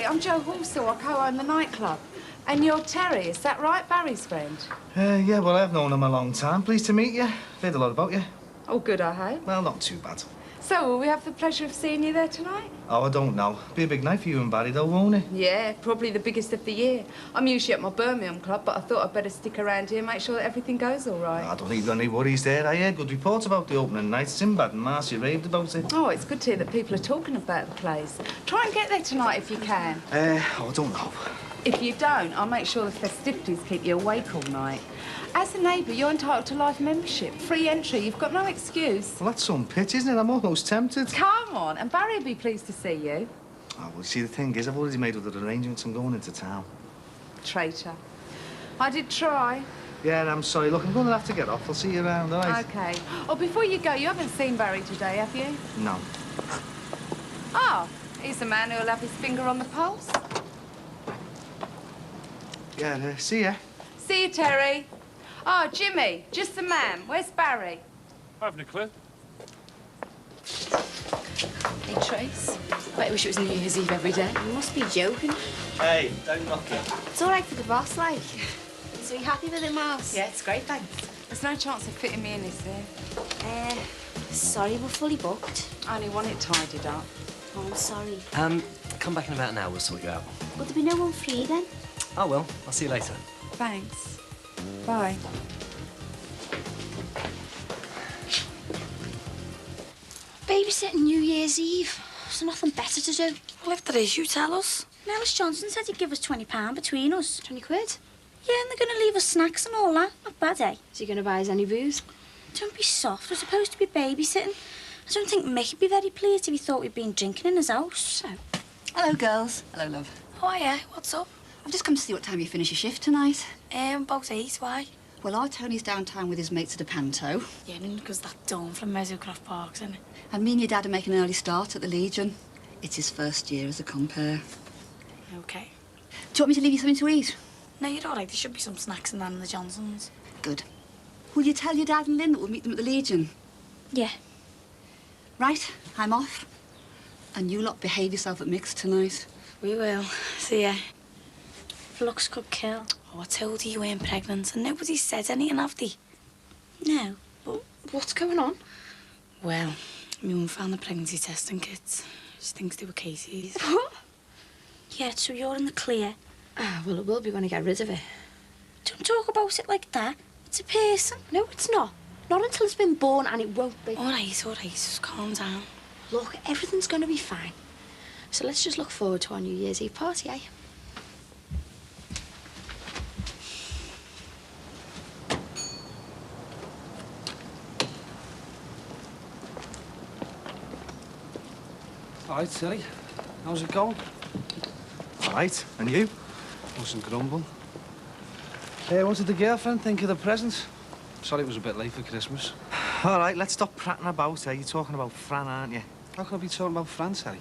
I'm Jo Halsall. I co-own the nightclub. And you're Terry, is that right? Barry's friend? Yeah, well, I've known him a long time. Pleased to meet you. I've heard a lot about you. Oh, good, I hope. Well, not too bad. So, will we have the pleasure of seeing you there tonight? Oh, I don't know. Be a big night for you and Barry, though, won't it? Yeah, probably the biggest of the year. I'm usually at my Birmingham club, but I thought I'd better stick around here and make sure that everything goes all right. I don't think you've got any worries there. I heard good reports about the opening night. Sinbad and Marcia raved about it. Oh, it's good to hear that people are talking about the place. Try and get there tonight if you can. I don't know. If you don't, I'll make sure the festivities keep you awake all night. As a neighbour, you're entitled to life membership. Free entry, you've got no excuse. Well, that's some pitch, isn't it? I'm almost tempted. Come on, and Barry will be pleased to see you. Oh, well, see, the thing is, I've already made other arrangements. I'm going into town. Traitor. I did try. Yeah, I'm sorry. Look, I'm going to have to get off. I'll see you around, all right? OK. Oh, before you go, you haven't seen Barry today, have you? No. Oh, he's the man who'll have his finger on the pulse. Yeah, see ya. See you, Terry. Oh, Jimmy, just the man. Where's Barry? I haven't a clue. Hey, Trace. I wish it was New Year's Eve every day. You must be joking. Hey, don't knock it. It's all right for the boss, like. So you happy with it, Miles? Yeah, it's great, thanks. There's no chance of fitting me in, is there? Sorry, we're fully booked. I only want it tidied up. Oh, I'm sorry. Come back in about an hour, we'll sort you out. Will there be no one free then? Oh, well, I'll see you later. Thanks. Bye. Babysitting New Year's Eve. There's nothing better to do. Well, if there is, you tell us. Nellis Johnson said he'd give us £20 between us. 20 quid? Yeah, and they're going to leave us snacks and all that. Not bad, eh? Is he going to buy us any booze? Don't be soft. We're supposed to be babysitting. I don't think Mick'd be very pleased if he thought we'd been drinking in his house. So. Hello, girls. Hello, love. Oh, yeah. What's up? I've just come to see what time you finish your shift tonight. About 8. Why? Well, our Tony's downtown with his mates at a panto. Yeah, because that dawn from Meadowcroft Park's, isn't it? And me and your dad are making an early start at the Legion. It's his first year as a compere. OK. Do you want me to leave you something to eat? No, you're all right. There should be some snacks in that and the Johnsons. Good. Will you tell your dad and Lynn that we'll meet them at the Legion? Yeah. Right, I'm off. And you lot behave yourself at Mick's tonight. We will. See ya. Looks could kill. Oh, I told you weren't pregnant and nobody said anything, have they? No. But what's going on? Well, my mum found the pregnancy testing kits. She thinks they were Casey's. What? Yeah, so you're in the clear. Ah, well, it will be when I get rid of it. Don't talk about it like that. It's a person. No, it's not. Not until it's been born, and it won't be. All right, just calm down. Look, everything's going to be fine. So let's just look forward to our New Year's Eve party, eh? All right, Tilly. How's it going? All right. And you? Mustn't grumble. Hey, what did the girlfriend think of the presents? Sorry it was a bit late for Christmas. All right, let's stop prattling about, eh? You're talking about Fran, aren't you? How can I be talking about Fran, Terry?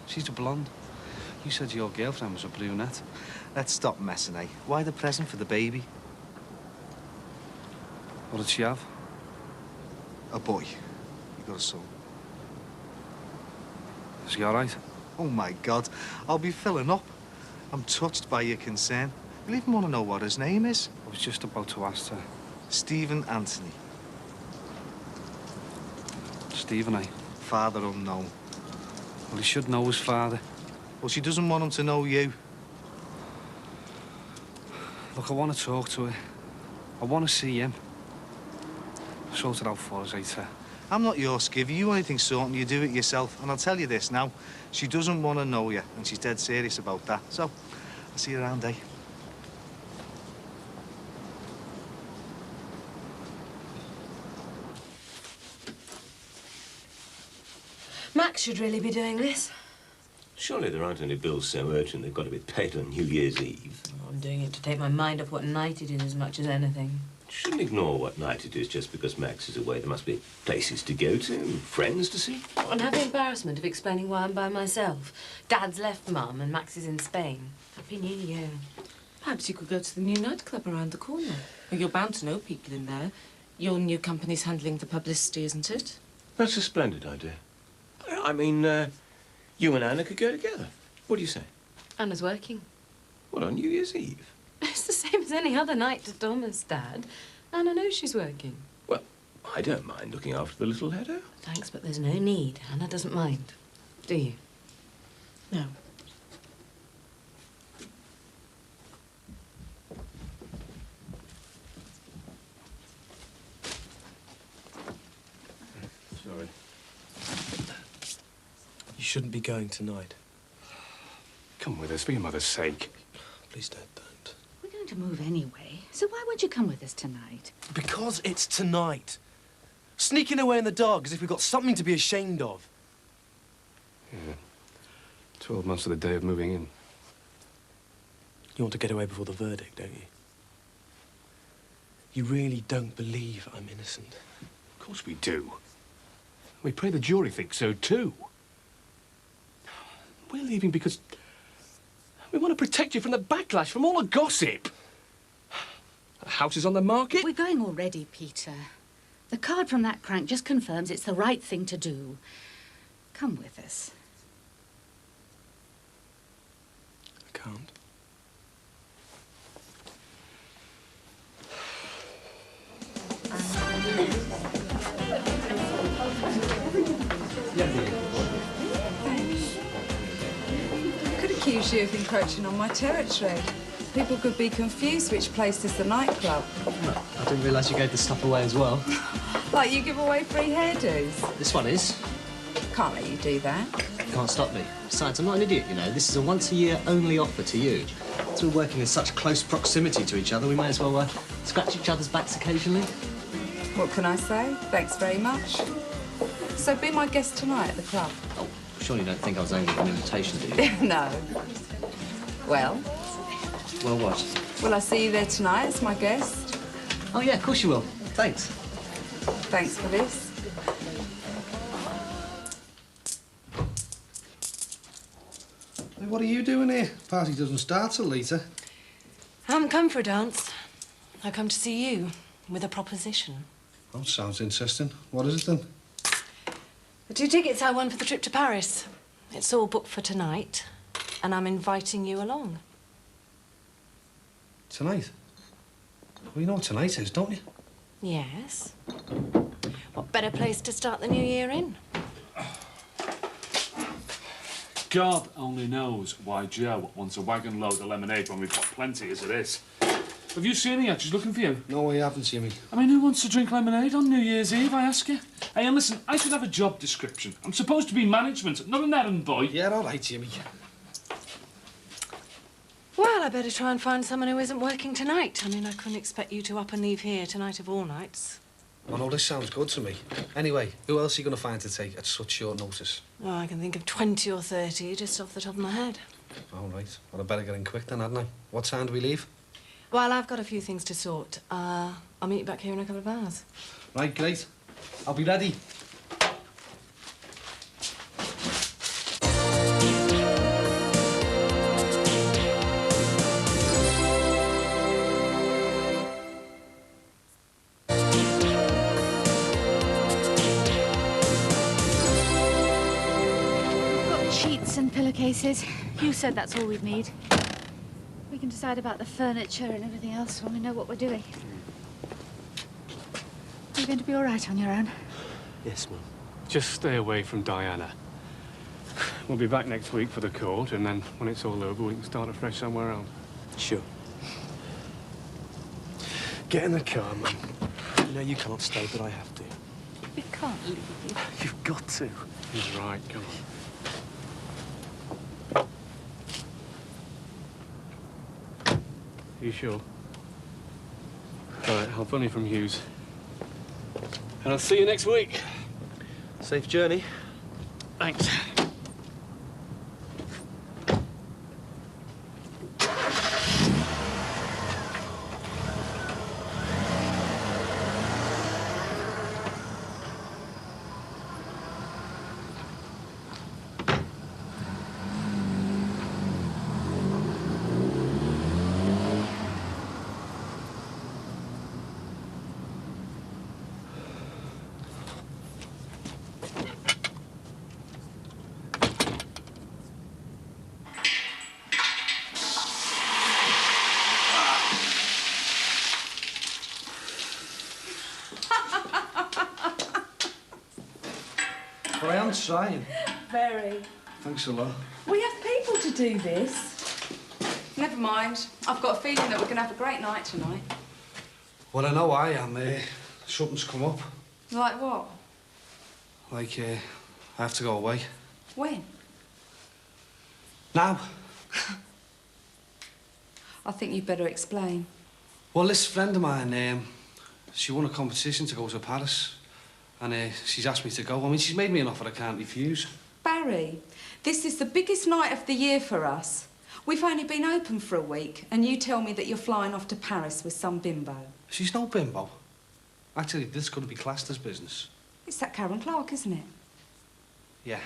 She's a blonde. You said your girlfriend was a brunette. Let's stop messing, eh? Why the present for the baby? What did she have? A boy. You got a son. Is he all right? Oh, my God. I'll be filling up. I'm touched by your concern. You'll even want to know what his name is. I was just about to ask her. Stephen Anthony. Stephen, eh? Father unknown. Well, he should know his father. Well, she doesn't want him to know you. Look, I want to talk to her. I want to see him. Sort it out for us, eh? I'm not your skivvy. You want anything sorting, you do it yourself. And I'll tell you this now. She doesn't want to know you, and she's dead serious about that. So, I'll see you around, eh? Max should really be doing this. Surely there aren't any bills so urgent they've got to be paid on New Year's Eve. Oh, I'm doing it to take my mind off what night it is as much as anything. Shouldn't ignore what night it is just because Max is away. There must be places to go to, friends to see. And have the embarrassment of explaining why I'm by myself. Dad's left Mum and Max is in Spain. Happy New Year. Perhaps you could go to the new nightclub around the corner. Well, you're bound to know people in there. Your new company's handling the publicity, isn't it? That's a splendid idea. I mean, you and Anna could go together. What do you say? Anna's working. What, on New Year's Eve? It's the same as any other night to Thomas, Dad. Anna knows she's working. Well, I don't mind looking after the little Hedda. Thanks, but there's no need. Anna doesn't mind. Do you? No. Sorry. You shouldn't be going tonight. Come with us, for your mother's sake. Please, Dad, don't. We're going to move anyway, so why won't you come with us tonight? Because it's tonight. Sneaking away in the dark as if we've got something to be ashamed of. Yeah. 12 months to the day of moving in. You want to get away before the verdict, don't you? You really don't believe I'm innocent. Of course we do. We pray the jury thinks so, too. We're leaving because we want to protect you from the backlash, from all the gossip. The house is on the market. We're going already, Peter. The card from that crank just confirms it's the right thing to do. Come with us. I can't. I could accuse you of encroaching on my territory. People could be confused which place is the nightclub. Well, I didn't realise you gave the stuff away as well. Like you give away free hairdos. This one is. Can't let you do that. Can't stop me. Besides, I'm not an idiot, you know. This is a once-a-year only offer to you. As we're working in such close proximity to each other, we may as well scratch each other's backs occasionally. What can I say? Thanks very much. So be my guest tonight at the club. Oh, surely you don't think I was angry with an invitation, do you? No. Well? Well, what? Will I see you there tonight as my guest? Oh, yeah, of course you will. Thanks. Thanks for this. Hey, what are you doing here? Party doesn't start till later. I haven't come for a dance. I come to see you with a proposition. Oh, sounds interesting. What is it then? The 2 tickets I won for the trip to Paris. It's all booked for tonight, and I'm inviting you along. Tonight? Well, you know what tonight is, don't you? Yes. What better place to start the new year in? God only knows why Joe wants a wagon load of lemonade when we've got plenty as it is. Have you seen her yet? She's looking for you. No, I haven't seen me. I mean, who wants to drink lemonade on New Year's Eve, I ask you? Hey, and listen, I should have a job description. I'm supposed to be management, not an errand boy. Yeah, all right, Jimmy. Well, I better try and find someone who isn't working tonight. I mean, I couldn't expect you to up and leave here tonight of all nights. Oh, no, this sounds good to me. Anyway, who else are you going to find to take at such short notice? Oh, I can think of 20 or 30 just off the top of my head. All right. Well, I better get in quick then, hadn't I? What time do we leave? Well, I've got a few things to sort. I'll meet you back here in a couple of hours. Right, great. I'll be ready. Sheets and pillowcases. You said that's all we'd need. We can decide about the furniture and everything else when we know what we're doing. Are you going to be all right on your own? Yes, Mum. Just stay away from Diana. We'll be back next week for the court, and then when it's all over, we can start afresh somewhere else. Sure. Get in the car, Mum. You know you can't stay, but I have to. We can't leave. You've got to. He's right, come on. You sure? All right, I'll phone you from Hughes. And I'll see you next week. Safe journey. Thanks. But I am trying. Very. Thanks a lot. We have people to do this. Never mind. I've got a feeling that we're going to have a great night tonight. Well, I know I am. Something's come up. Like what? Like, I have to go away. When? Now. I think you'd better explain. Well, this friend of mine, she won a competition to go to Paris. And she's asked me to go. I mean, she's made me an offer I can't refuse. Barry, this is the biggest night of the year for us. We've only been open for a week, and you tell me that you're flying off to Paris with some bimbo. She's no bimbo. Actually, this couldn't be classed as business. It's that Karen Clark, isn't it? Yeah.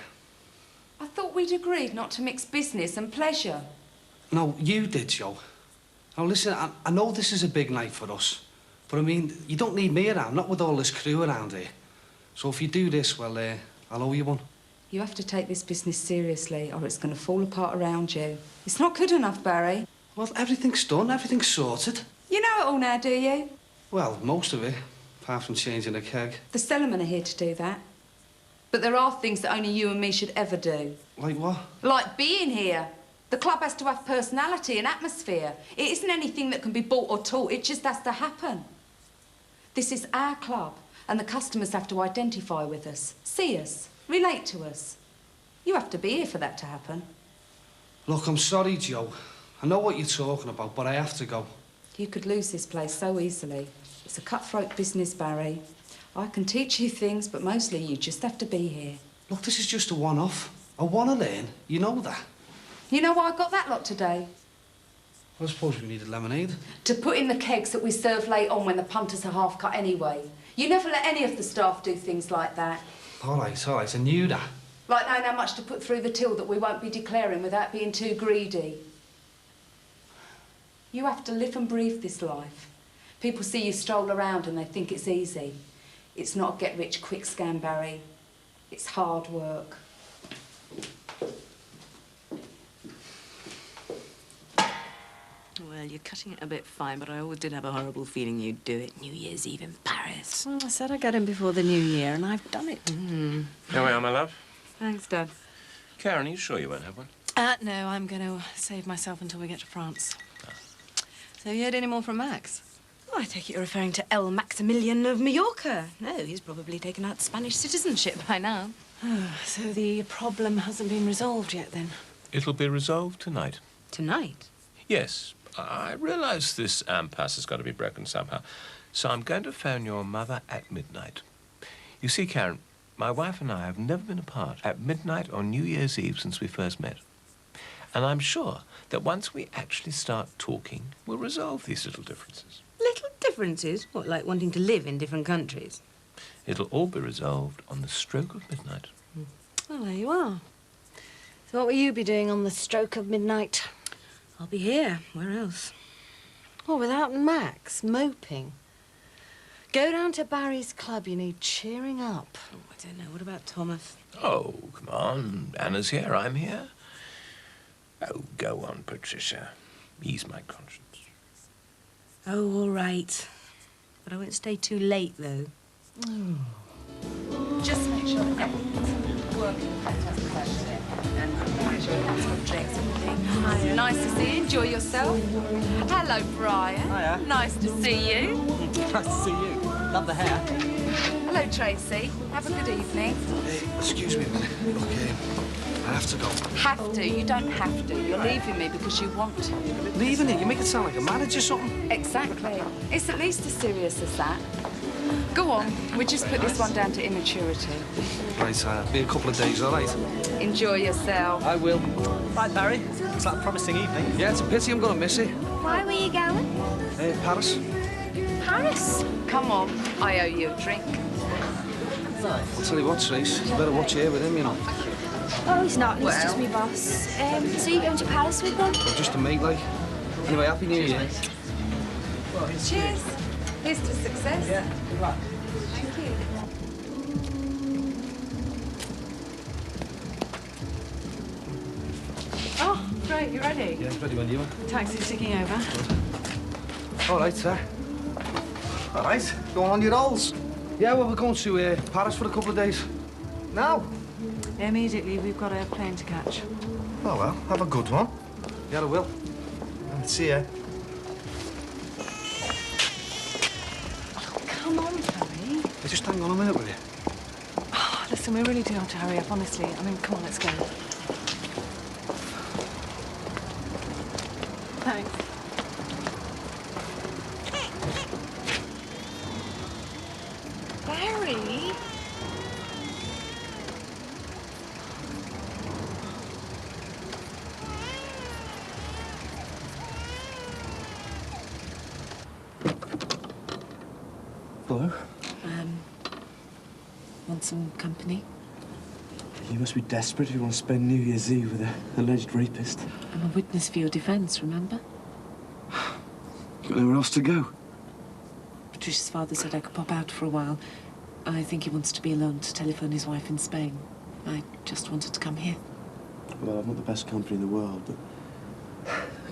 I thought we'd agreed not to mix business and pleasure. No, you did, Joe. Now, listen, I know this is a big night for us. But, I mean, you don't need me around, not with all this crew around here. So if you do this, well, I'll owe you one. You have to take this business seriously, or it's going to fall apart around you. It's not good enough, Barry. Well, everything's done, everything's sorted. You know it all now, do you? Well, most of it, apart from changing a keg. The cellarmen are here to do that. But there are things that only you and me should ever do. Like what? Like being here. The club has to have personality and atmosphere. It isn't anything that can be bought or taught, it just has to happen. This is our club, and the customers have to identify with us, see us, relate to us. You have to be here for that to happen. Look, I'm sorry, Joe. I know what you're talking about, but I have to go. You could lose this place so easily. It's a cutthroat business, Barry. I can teach you things, but mostly you just have to be here. Look, this is just a one-off. I want to learn. You know that. You know why I got that lot today? I suppose we needed lemonade. To put in the kegs that we serve late on when the punters are half cut anyway. You never let any of the staff do things like that. All right, I knew that. Like knowing how much to put through the till that we won't be declaring without being too greedy. You have to live and breathe this life. People see you stroll around and they think it's easy. It's not a get-rich-quick scam, Barry. It's hard work. Well, you're cutting it a bit fine, but I always did have a horrible feeling you'd do it New Year's Eve in Paris. Well, I said I'd get him before the New Year, and I've done it. Here we are, my love. Thanks, Dad. Karen, are you sure you won't have one? No, I'm going to save myself until we get to France. So you heard any more from Max? Oh, I take it you're referring to El Maximilian of Mallorca. No, he's probably taken out Spanish citizenship by now. So the problem hasn't been resolved yet, then? It'll be resolved tonight. Tonight? Yes. I realise this impasse has got to be broken somehow. So I'm going to phone your mother at midnight. You see, Karen, my wife and I have never been apart at midnight on New Year's Eve since we first met. And I'm sure that once we actually start talking, we'll resolve these little differences. Little differences? What, like wanting to live in different countries? It'll all be resolved on the stroke of midnight. Well, there you are. So what will you be doing on the stroke of midnight? I'll be here. Where else? Well, without Max, moping. Go down to Barry's club. You need cheering up. Oh, I don't know. What about Thomas? Oh, come on. Anna's here. I'm here. Oh, go on, Patricia. Ease my conscience. Oh, all right. But I won't stay too late, though. Just make sure that everything's working fantastic. And make sure everyone's got drinks and things. Hiya. Nice to see you. Enjoy yourself. Hello, Brian. Hiya. Nice to see you. Nice to see you. Love the hair. Hello, Tracy. Have a good evening. Excuse me a minute. Look, I have to go. Have to? You don't have to. You're leaving me because you want to. Leaving it? You make it sound like a marriage or something. Exactly. It's at least as serious as that. Go on, we just put this one down to immaturity. Right, be a couple of days, all right? Enjoy yourself. I will. Right, Barry. Looks like a promising evening. Yeah, it's a pity I'm going to miss it. Why were you going? Paris. Paris? Come on, I owe you a drink. I'll tell you what, Trace, you better watch here with him, you know. Oh, he's not. He's Well. just me boss. So you're going to Paris with them? Just a mate, like. Anyway, Happy New Year. Cheers. Here's to success. Yeah, good luck. Thank you. Oh, great, you ready? Yeah, ready when you are. Taxi's ticking over. All right, sir. All right, going on your rolls. Yeah, well, we're going to Paris for a couple of days. Now? Immediately, we've got a plane to catch. Oh, well, have a good one. Yeah, I will. See ya. Come on, Barry. Just hang on a minute with you. Oh, listen, we really do have to hurry up, honestly. I mean, come on, let's go. Thanks. Barry? Hello? Want some company? You must be desperate if you want to spend New Year's Eve with an alleged rapist. I'm a witness for your defence, remember? Got nowhere else to go. Patricia's father said I could pop out for a while. I think he wants to be alone to telephone his wife in Spain. I just wanted to come here. Well, I'm not the best company in the world, but...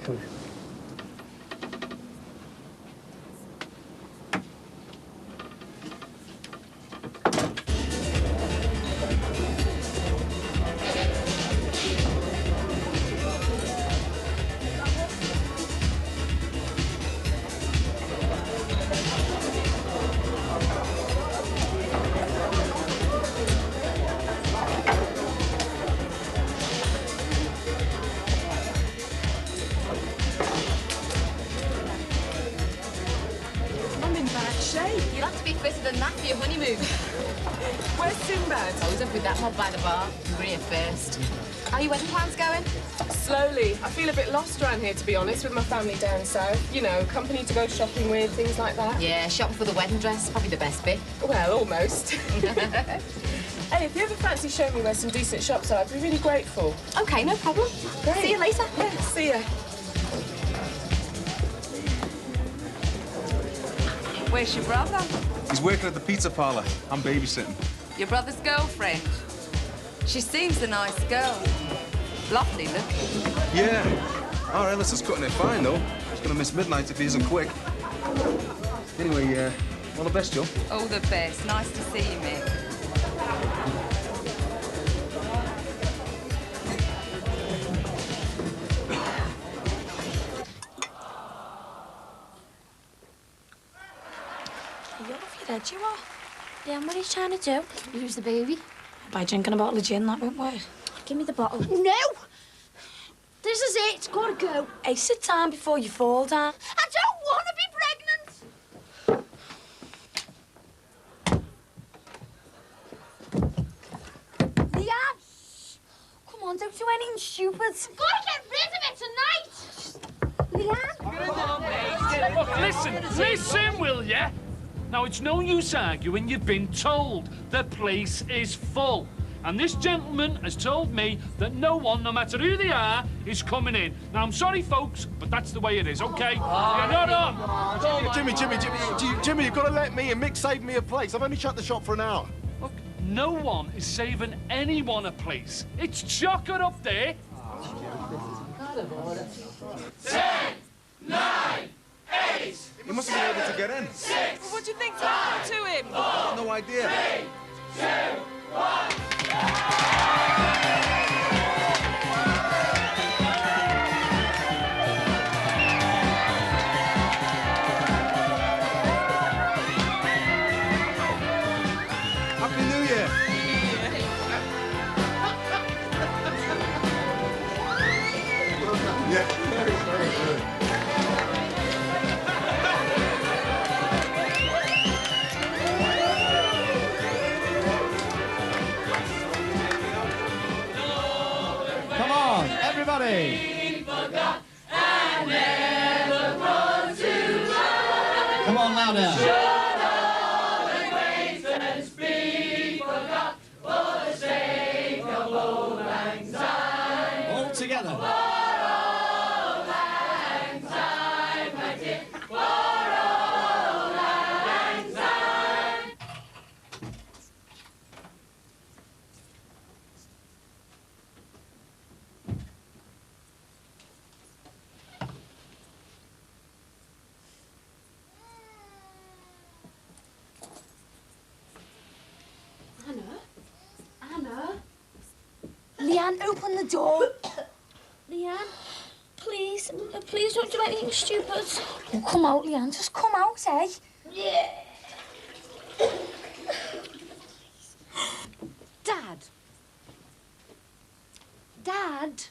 Come here. You'll have to be fitter than that for your honeymoon. Where's Sinbad? I was up with that mob by the bar. We were here first. How are your wedding plans going? Slowly. I feel a bit lost around here, to be honest, with my family down south. You know, company to go shopping with, things like that. Yeah, shopping for the wedding dress, probably the best bit. Well, almost. Hey, if you ever fancy showing me where some decent shops are, I'd be really grateful. OK, no problem. Great. See you later. Yeah, see ya. Where's your brother? He's working at the pizza parlour. I'm babysitting. Your brother's girlfriend. She seems a nice girl. Lovely looking. Yeah. Our Ellis is cutting it fine, though. He's gonna miss midnight if he isn't quick. Anyway, all the best, Joe. All the best. Nice to see you, Mick. You're off your head, you are. Yeah, what are you trying to do? Lose the baby. By drinking a bottle of gin, that won't work. Give me the bottle. No! This is it. It's got to go. Hey, sit down before you fall down. I don't want to be pregnant! Leanne! Come on, don't do anything stupid. I've got to get rid of it tonight! Leanne? Look, listen, will ya? Now, it's no use arguing. You've been told the place is full. And this gentleman has told me that no one, no matter who they are, is coming in. Now, I'm sorry, folks, but that's the way it is, OK? You're not on. Jimmy, you've got to let me and Mick saved me a place. I've only shut the shop for an hour. Look, no one is saving anyone a place. It's chocker up there. 10, 9, 8. He must have been able to get in. 6. Well, what do you think's happened to him? I've no idea. 3, 2, 1. Happy New Year. Yeah, very good. everybody. Forgot and never brought to light. Come on, louder. Should all acquaintance be forgot for the sake of old lang syne? All together. For old lang syne, my dear. For old lang syne. Anna? Leanne, open the door. Leanne, please, please don't do anything stupid. Oh, come out, Leanne, just come out, eh? Yeah. Dad. Dad.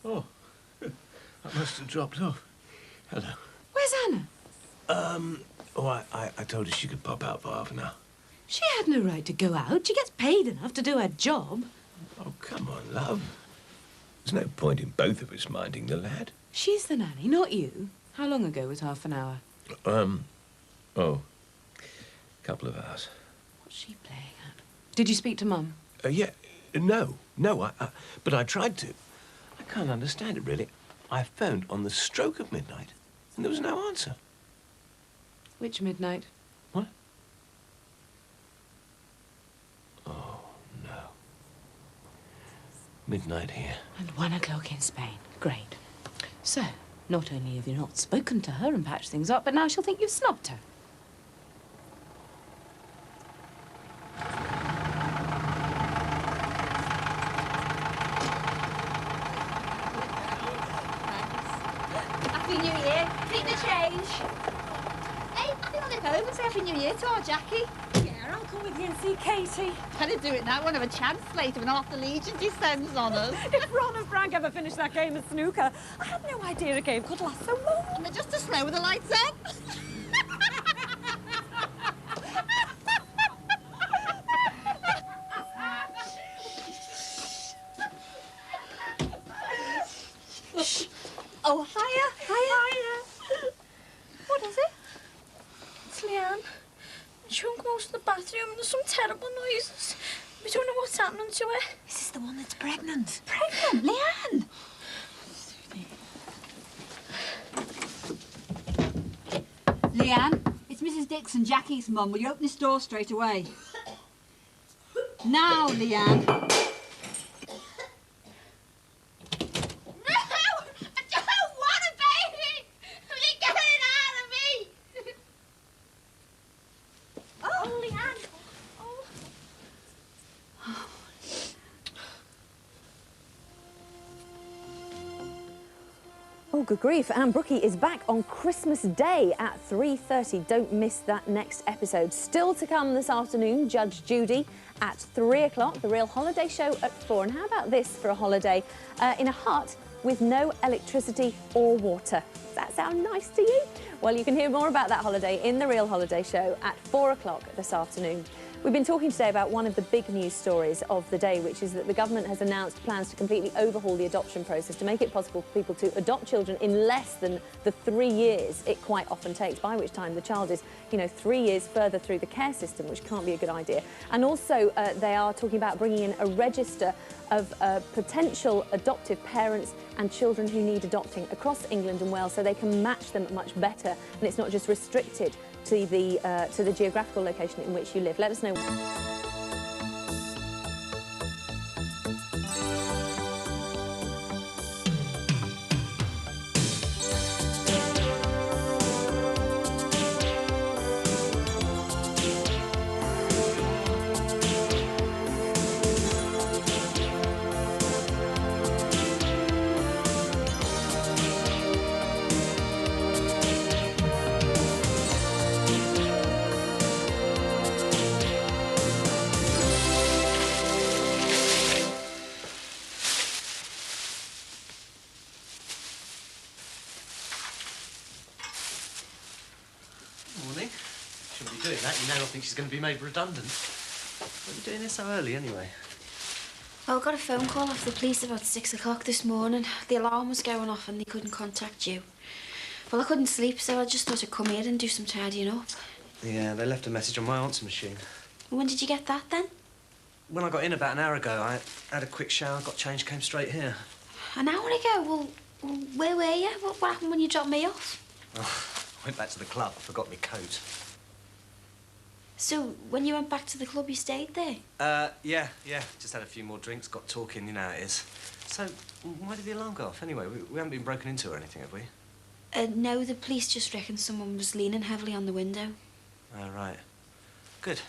Oh, I must have dropped off. Hello. Where's Anna? I told her she could pop out for half an hour. She had no right to go out. She gets paid enough to do her job. Oh, come on, love. There's no point in both of us minding the lad. She's the nanny, not you. How long ago was half an hour? A couple of hours. What's she playing at? Did you speak to Mum? Yeah, no, but I tried to. I can't understand it, really. I phoned on the stroke of midnight, and there was no answer. Which midnight? What? Oh, no. Midnight here. And 1 o'clock in Spain. Great. So, not only have you not spoken to her and patched things up, but now she'll think you've snubbed her. Happy New Year. Keep the change. Hey, I think I'll nip home and say Happy New Year to our Jackie. Yeah, I'll come with you and see Katie. Better do it now. Won't have a chance later when half the Legion descends on us. If Ron and Frank ever finished that game of snooker, I had no idea a game could last so long. And they're just as slow with the lights on. Oh, hiya. What is it? It's Leanne. She won't come out to the bathroom and there's some terrible noises. We don't know what's happening to her. Is this the one that's pregnant? Pregnant? Leanne! Leanne, it's Mrs. Dixon, Jackie's mum. Will you open this door straight away? Now, Leanne. Oh, good grief. Anne Brookie is back on Christmas Day at 3:30. Don't miss that next episode. Still to come this afternoon, Judge Judy at 3 o'clock, the Real Holiday Show at 4. And how about this for a holiday in a hut with no electricity or water? Does that sound nice to you? Well, you can hear more about that holiday in the Real Holiday Show at 4 o'clock this afternoon. We've been talking today about one of the big news stories of the day, which is that the government has announced plans to completely overhaul the adoption process to make it possible for people to adopt children in less than the 3 years it quite often takes, by which time the child is, 3 years further through the care system, which can't be a good idea. And also, they are talking about bringing in a register of potential adoptive parents and children who need adopting across England and Wales so they can match them much better, and it's not just restricted to the geographical location in which you live. Let us know. Morning. Shouldn't be doing that. You now think she's going to be made redundant. What are you doing here so early, anyway? Well, I got a phone call off the police about 6 o'clock this morning. The alarm was going off and they couldn't contact you. Well, I couldn't sleep, so I just thought I'd come here and do some tidying up. Yeah, they left a message on my answer machine. When did you get that, then? When I got in about an hour ago, I had a quick shower, got changed, came straight here. An hour ago? Well, where were you? What happened when you dropped me off? Oh, I went back to the club. I forgot my coat. So, when you went back to the club, you stayed there? Yeah. Just had a few more drinks, got talking, you know how it is. So, why did the alarm go off anyway? We haven't been broken into or anything, have we? No, the police just reckoned someone was leaning heavily on the window. Oh, right. Good.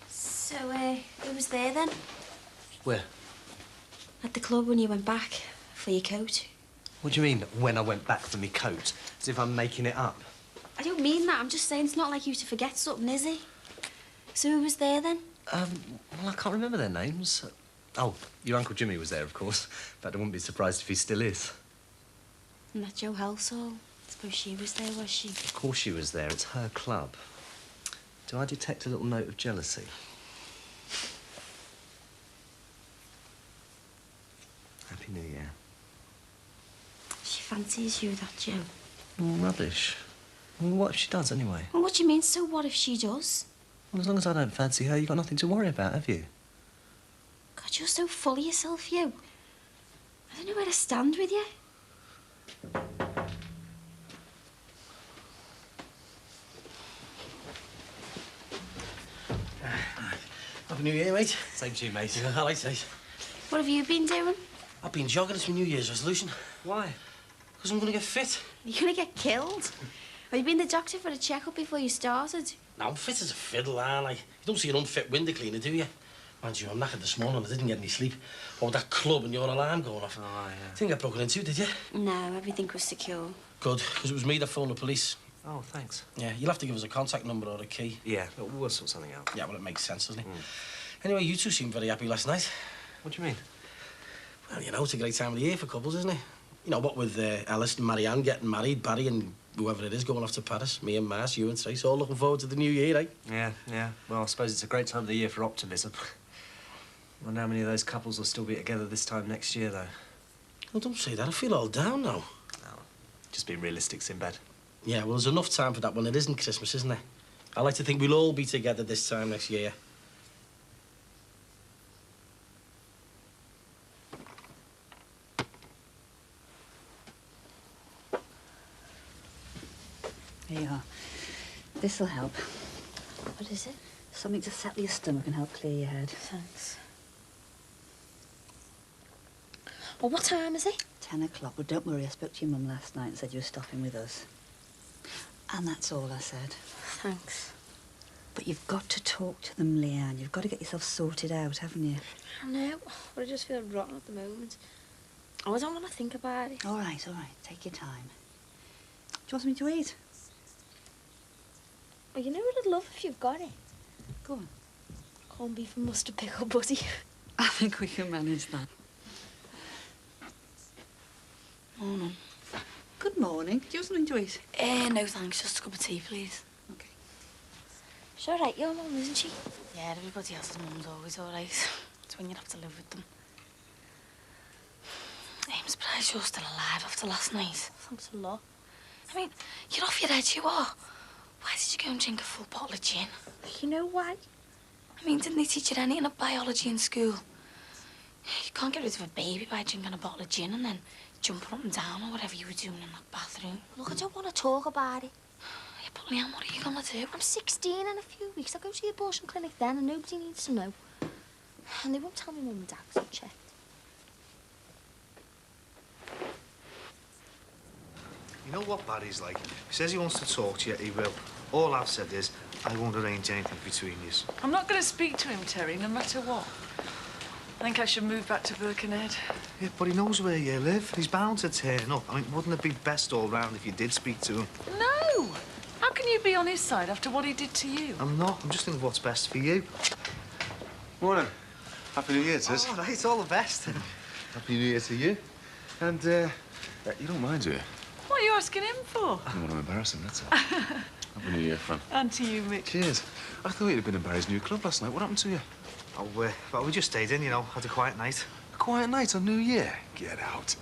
So, who was there then? Where? At the club when you went back for your coat. What do you mean, when I went back for my coat? As if I'm making it up. I don't mean that. I'm just saying it's not like you to forget something, is it? So who was there then? Well, I can't remember their names. Oh, your Uncle Jimmy was there, of course. But I wouldn't be surprised if he still is. And that Joe Helsall. I suppose she was there, was she? Of course she was there. It's her club. Do I detect a little note of jealousy? Happy New Year. She fancies you, that Joe. Rubbish. Well, what if she does, anyway? Well, what do you mean, so what if she does? Well, as long as I don't fancy her, you've got nothing to worry about, have you? God, you're so full of yourself, you. I don't know where to stand with you. Happy New Year, mate. Same to you, mate. I like it. What have you been doing? I've been jogging. It's my New Year's resolution. Why? Because I'm going to get fit. You're going to get killed. Have you been to the doctor for a checkup before you started? Now, I'm fit as a fiddle, aren't I? You don't see an unfit window cleaner, do you? Mind you, I'm knackered this morning. I didn't get any sleep. Or that club and your alarm going off. Oh, yeah. Didn't get broken into, did you? No, everything was secure. Good, because it was me that phoned the police. Oh, thanks. Yeah, you'll have to give us a contact number or a key. Yeah, but we'll sort something out. Yeah, well, it makes sense, doesn't it? Anyway, you two seemed very happy last night. What do you mean? Well, you know, it's a great time of the year for couples, isn't it? You know, what with Alice and Marianne getting married, Barry and whoever it is going off to Paris, me and Mars, you and Trace, all looking forward to the new year, eh? Yeah. Well, I suppose it's a great time of the year for optimism. I wonder how many of those couples will still be together this time next year, though. Well, don't say that. I feel all down now. No, just being realistic, Sinbad. Yeah, well, there's enough time for that when it isn't Christmas, isn't there? I like to think we'll all be together this time next year. Here you are. This'll help. What is it? Something to settle your stomach and help clear your head. Thanks. Well, what time is it? 10 o'clock. Well, don't worry. I spoke to your mum last night and said you were stopping with us. And that's all I said. Thanks. But you've got to talk to them, Leanne. You've got to get yourself sorted out, haven't you? I know, but I just feel rotten at the moment. Oh, I don't want to think about it. All right. Take your time. Do you want something to eat? Well, you know what I'd love if you've got it? Go on. Corned beef and mustard pickle, buddy. I think we can manage that. Morning. Good morning. Do you want something to eat? No thanks, just a cup of tea, please. OK. She's all right, your mum, isn't she? Yeah, everybody else's mum's always all right. It's when you have to live with them. I'm surprised you're still alive after last night. Thanks a lot. I mean, you're off your head, you are. Why did you go and drink a full bottle of gin? You know why? I mean, didn't they teach you anything of biology in school? You can't get rid of a baby by drinking a bottle of gin and then jumping up and down or whatever you were doing in that bathroom. Look, I don't want to talk about it. Yeah, but Leanne, what are you going to do? I'm 16 in a few weeks. I'll go to the abortion clinic then and nobody needs to know. And they won't tell me mum and dad because I've checked. You know what Barry's like? If he says he wants to talk to you, he will. All I've said is, I won't arrange anything between you. I'm not going to speak to him, Terry, no matter what. I think I should move back to Birkenhead. Yeah, but he knows where you live. He's bound to turn up. I mean, wouldn't it be best all round if you did speak to him? No! How can you be on his side after what he did to you? I'm not. I'm just thinking what's best for you. Morning. Happy New Year, Tis. Oh, right, all the best. Happy New Year to you. And, you don't mind, do you? What are you asking him for? I don't want to embarrass him, that's all. Happy New Year, friend. And to you, Mick. Cheers. I thought you'd have been in Barry's new club last night. What happened to you? Oh, well, we just stayed in, you know, had a quiet night. A quiet night on New Year? Get out.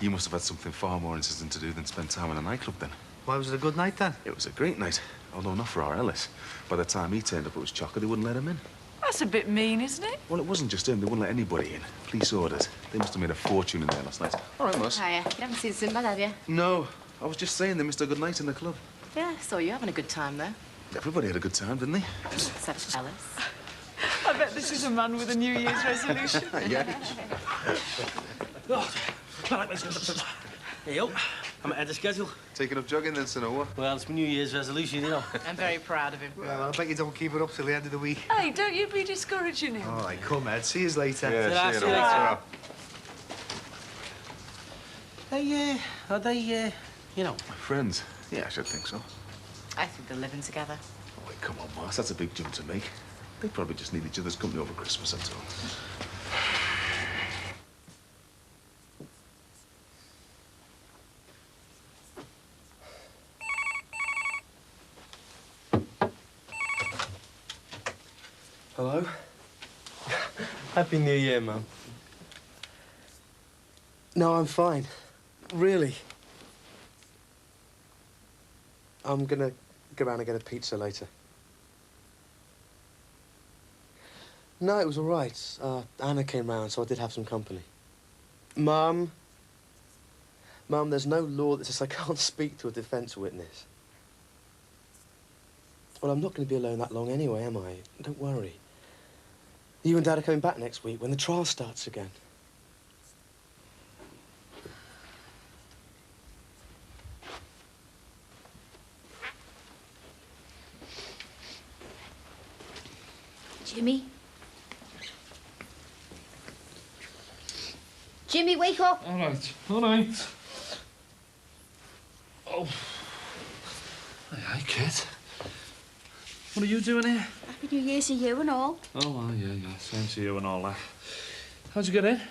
You must have had something far more interesting to do than spend time in a nightclub then. Why, was it a good night then? It was a great night, although not for our Ellis. By the time he turned up, it was chocker, they wouldn't let him in. That's a bit mean, isn't it? Well, it wasn't just him, they wouldn't let anybody in. Police orders. They must have made a fortune in there last night. All right, Mus. Hiya. You haven't seen Sinbad, have you? No, I was just saying they missed a good night in the club. Yeah, I saw you having a good time there. Everybody had a good time, didn't they? Except Ellis. I bet this is a man with a New Year's resolution. Yeah. Hey, yo. I'm ahead of schedule. Taking up jogging then, Sanoa? Well, it's my New Year's resolution, you know. I'm very proud of him. Well, I bet you don't keep it up till the end of the week. Hey, don't you be discouraging him. All right, come, Ed. See you later. Yeah, see you later. Are they, you know? Friends? Yeah, I should think so. I think they're living together. Oh, wait, come on, Mars. That's a big jump to make. They probably just need each other's company over Christmas, that's all. Hello? Happy New Year, Mum. No, I'm fine. Really. I'm gonna go round and get a pizza later. No, it was all right. Anna came round, so I did have some company. Mum, there's no law that says I can't speak to a defence witness. Well, I'm not going to be alone that long anyway, am I? Don't worry. You and Dad are coming back next week when the trial starts again. Jimmy? Jimmy, wake up! All right, all right. Oh. Hi, kid. What are you doing here? Happy New Year to you and all. Oh, well, yeah, same to you and all that. How'd you get in?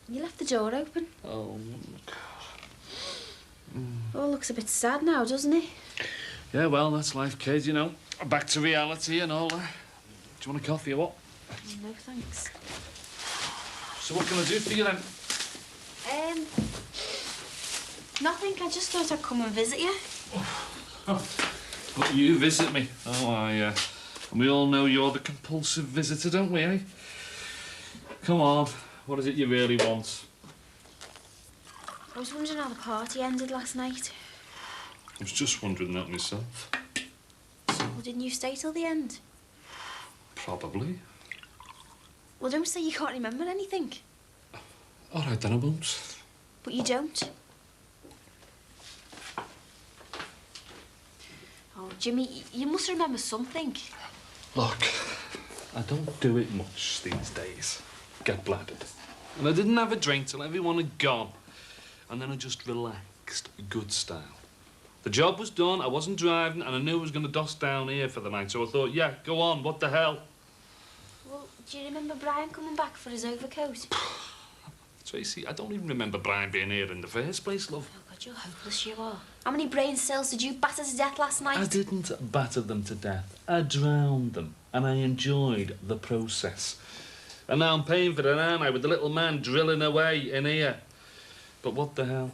You left the door open. Oh, God. Oh, looks a bit sad now, doesn't it? Yeah, well, that's life, kid, you know. Back to reality and all that. Do you want a coffee or what? No, thanks. So what can I do for you, then? Nothing. I just thought I'd come and visit you. But you visit me. Oh, and we all know you're the compulsive visitor, don't we, eh? Come on, what is it you really want? I was wondering how the party ended last night. I was just wondering that myself. Well, didn't you stay till the end? Probably. Well, don't say you can't remember anything. All right, then I won't. But you don't. Oh, Jimmy, you must remember something. Look, I don't do it much these days. Get bladdered. And I didn't have a drink till everyone had gone. And then I just relaxed, good style. The job was done, I wasn't driving, and I knew I was going to doss down here for the night, so I thought, yeah, go on, what the hell? Well, do you remember Brian coming back for his overcoat? Tracy, I don't even remember Brian being here in the first place, love. Oh, God, you're hopeless, you are. How many brain cells did you batter to death last night? I didn't batter them to death. I drowned them, and I enjoyed the process. And now I'm paying for it, aren't I, with the little man drilling away in here. But what the hell?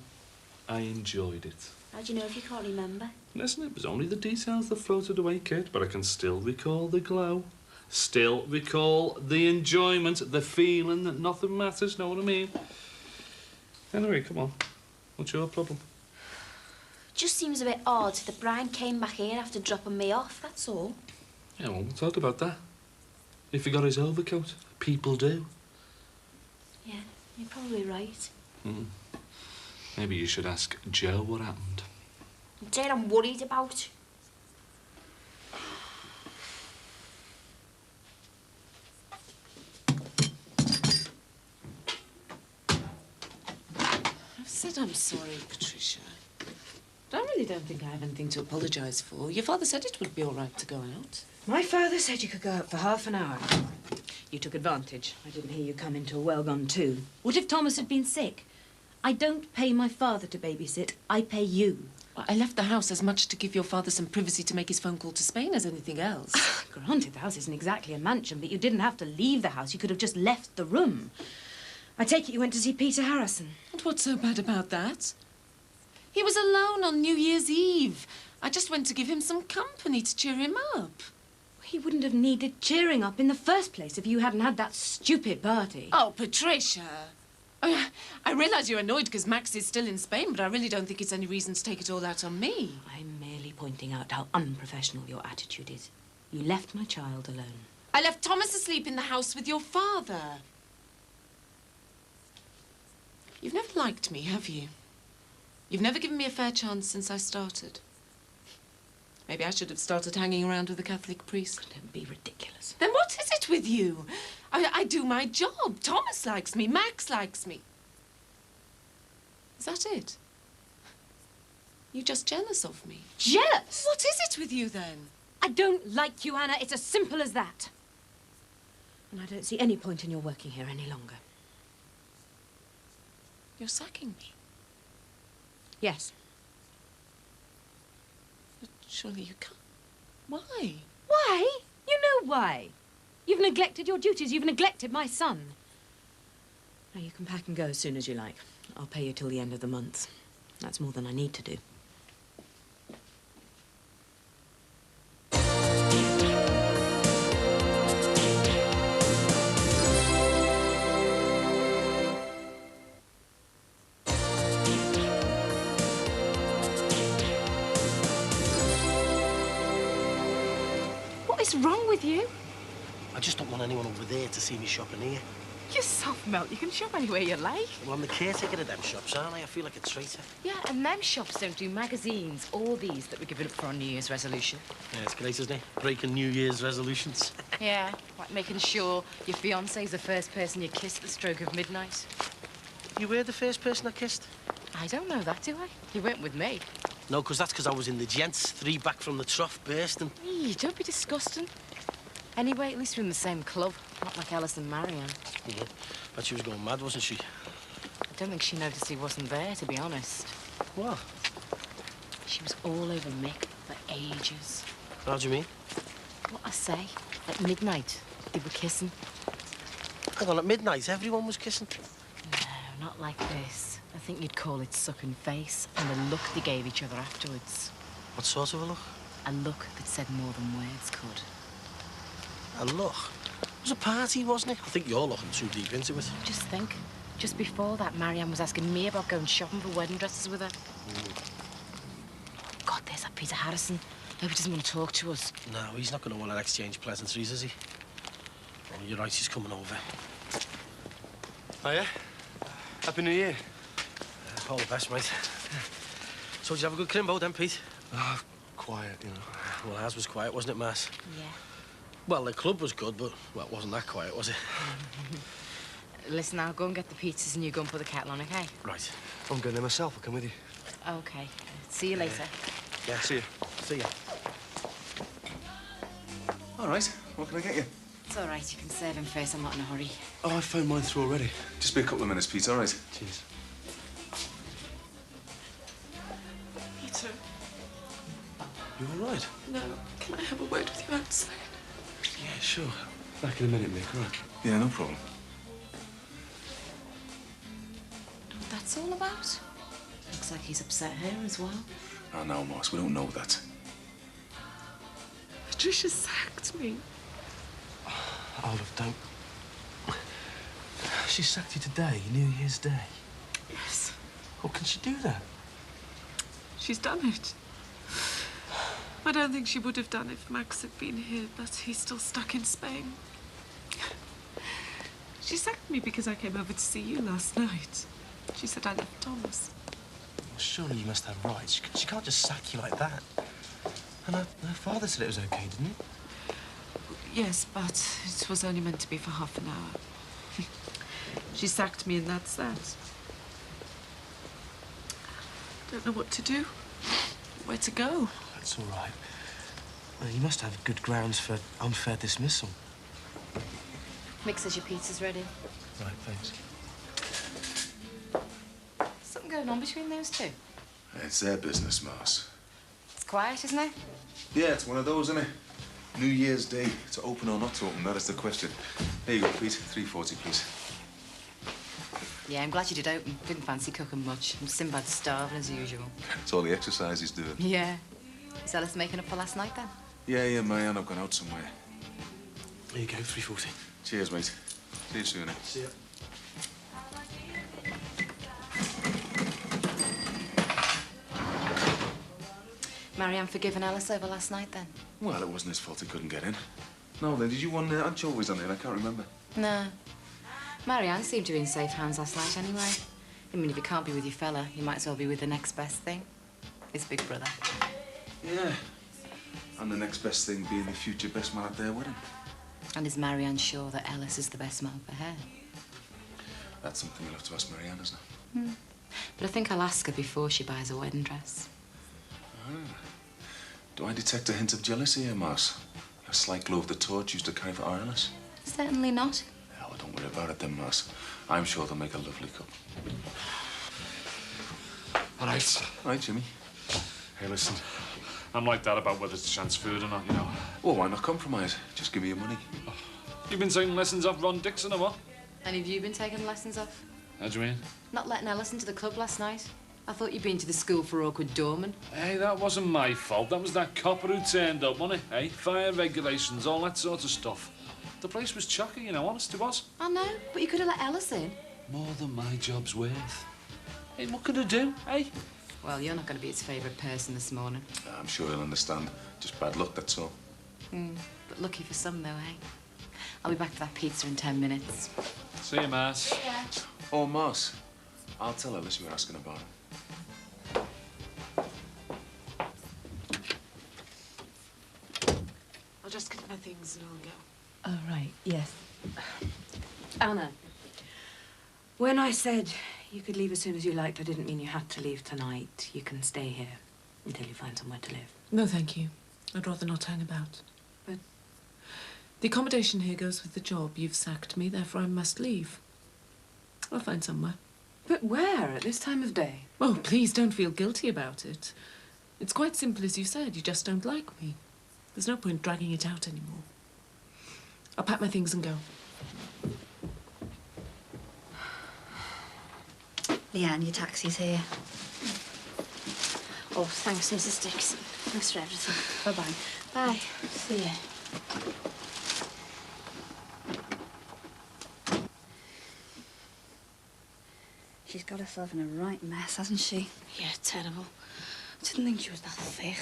I enjoyed it. How do you know if you can't remember? Listen, it was only the details that floated away, kid, but I can still recall the glow. Still recall the enjoyment, the feeling that nothing matters, know what I mean? Anyway, come on. What's your problem? Just seems a bit odd that Brian came back here after dropping me off, that's all. Yeah, well, we'll talk about that. If he got his overcoat, people do. Yeah, you're probably right. Maybe you should ask Joe what happened. Dead I'm worried about. I've said I'm sorry, Patricia. But I really don't think I have anything to apologise for. Your father said it would be all right to go out. My father said you could go out for half an hour. You took advantage. I didn't hear you come into a well-gone tune. What if Thomas had been sick? I don't pay my father to babysit. I pay you. Well, I left the house as much to give your father some privacy to make his phone call to Spain as anything else. Granted, the house isn't exactly a mansion, but you didn't have to leave the house. You could have just left the room. I take it you went to see Peter Harrison. And what's so bad about that? He was alone on New Year's Eve. I just went to give him some company to cheer him up. He wouldn't have needed cheering up in the first place if you hadn't had that stupid party. Oh, Patricia. I realise you're annoyed because Max is still in Spain, but I really don't think it's any reason to take it all out on me. I'm merely pointing out how unprofessional your attitude is. You left my child alone. I left Thomas asleep in the house with your father. You've never liked me, have you? You've never given me a fair chance since I started. Maybe I should have started hanging around with a Catholic priest. Don't be ridiculous. Then what is it with you? I do my job. Thomas likes me. Max likes me. Is that it? You're just jealous of me. Jealous? What is it with you, then? I don't like you, Anna. It's as simple as that. And I don't see any point in your working here any longer. You're sacking me. Yes. But surely you can't. Why? Why? You know why. You've neglected your duties. You've neglected my son. Now, you can pack and go as soon as you like. I'll pay you till the end of the month. That's more than I need to do. What is wrong with you? I just don't want anyone over there to see me shopping here. You're soft melt. You can shop anywhere you like. Well, I'm the caretaker of them shops, aren't I? I feel like a traitor. Yeah, and them shops don't do magazines or these that we're giving up for our New Year's resolution. Yeah, it's great, isn't it? Breaking New Year's resolutions. Yeah, like making sure your fiancé's the first person you kiss at the stroke of midnight. You were the first person I kissed? I don't know that, do I? You weren't with me. No, that's because I was in the gents, 3 back from the trough, bursting. Eee, don't be disgusting. Anyway, at least we're in the same club, not like Alice and Marianne. Yeah, but she was going mad, wasn't she? I don't think she noticed he wasn't there, to be honest. What? She was all over Mick for ages. How do you mean? What I say, at midnight, they were kissing. Hang on, at midnight, everyone was kissing? No, not like this. I think you'd call it sucking face, and the look they gave each other afterwards. What sort of a look? A look that said more than words could. A look? It was a party, wasn't it? I think you're looking too deep into it. Just think. Just before that, Marianne was asking me about going shopping for wedding dresses with her. God, there's that Peter Harrison. Hope he doesn't want to talk to us. No, he's not going to want to exchange pleasantries, is he? Oh, you're right, he's coming over. Oh, yeah? Happy New Year. All the best, mate. So, did you have a good crimbo then, Pete? Oh, quiet, you know. Well, ours was quiet, wasn't it, Mass? Yeah. Well, the club was good, but, well, it wasn't that quiet, was it? Listen, I'll go and get the pizzas and you go and put the kettle on, OK? Right. I'm going there myself. I'll come with you. OK. See you later. Yeah. See you. See ya. All right. What can I get you? It's all right. You can serve him first. I'm not in a hurry. Oh, I phoned mine through already. Just be a couple of minutes, Pete, all right? Cheers. Peter, You all right? no, can I have a word with you outside? Yeah, sure. Back in a minute, Mick. Right. Yeah, no problem. Know what that's all about? Looks like he's upset her as well. Oh, no, Moss, we don't know that. Patricia sacked me. Olive, don't. She sacked you today, New Year's Day. Yes. How can she do that? She's done it. I don't think she would have done if Max had been here, but he's still stuck in Spain. She sacked me because I came over to see you last night. She said I left Thomas. Well, surely you must have rights. She can't just sack you like that. And her father said it was okay, didn't he? Yes, but it was only meant to be for half an hour. She sacked me and that's that. Don't know what to do. Where to go? That's all right. Well, you must have good grounds for unfair dismissal. Mick says your pizza's ready. Right, thanks. Something going on between those two? It's their business, Mars. It's quiet, isn't it? Yeah, it's one of those, isn't it? New Year's Day. To open or not to open, that is the question. Here you go, Pete. 340, please. Yeah, I'm glad you did open. Didn't fancy cooking much. And Sinbad's starving as usual. It's all the exercise he's doing. Yeah. Is Ellis making up for last night, then? Yeah, Marianne, I've gone out somewhere. Here you go, 340. Cheers, mate. See you soon, eh? See ya. Marianne forgiven Ellis over last night, then? Well, it wasn't his fault he couldn't get in. No, then, did you want anchovies on it? I can't remember. No. Marianne seemed to be in safe hands last night, anyway. I mean, if you can't be with your fella, you might as well be with the next best thing. His big brother. Yeah. And the next best thing being the future best man at their wedding. And is Marianne sure that Ellis is the best man for her? That's something you'll have to ask Marianne, isn't it? But I think I'll ask her before she buys a wedding dress. Ah. Do I detect a hint of jealousy here, Mars? A slight glow of the torch used to carry for Ellis? Certainly not. Yeah, well, don't worry about it then, Mars. I'm sure they'll make a lovely couple. All right. Right, Jimmy. Hey, listen. I'm like that about whether it's transferred or not, you know. Well, why not compromise? Just give me your money. You've been taking lessons off Ron Dixon or what? Any of you been taking lessons off? How do you mean? Not letting Ellis into the club last night. I thought you'd been to the school for awkward doormen. Hey, that wasn't my fault. That was that copper who turned up, wasn't it? Hey, fire regulations, all that sort of stuff. The place was chocky, you know, honest it was. I know, but you could have let Ellis in. More than my job's worth. Hey, what could I do, hey? Well, you're not going to be his favourite person this morning. I'm sure he'll understand. Just bad luck, that's all. But lucky for some, though, eh? I'll be back for that pizza in 10 minutes. See you, Mars. Yeah. Oh, Mars. I'll tell Ellis you were asking about him. I'll just get my things and I'll go. Oh, right, yes. Anna, when I said you could leave as soon as you liked, I didn't mean you had to leave tonight. You can stay here until you find somewhere to live. No, thank you. I'd rather not hang about. But the accommodation here goes with the job. You've sacked me, therefore I must leave. I'll find somewhere. But where at this time of day? Oh, please don't feel guilty about it. It's quite simple as you said. You just don't like me. There's no point dragging it out anymore. I'll pack my things and go. Leanne, your taxi's here. Oh, thanks, Mrs. Dixon. Thanks for everything. Bye-bye. Bye. See ya. She's got herself in a right mess, hasn't she? Yeah, terrible. Didn't think she was that thick.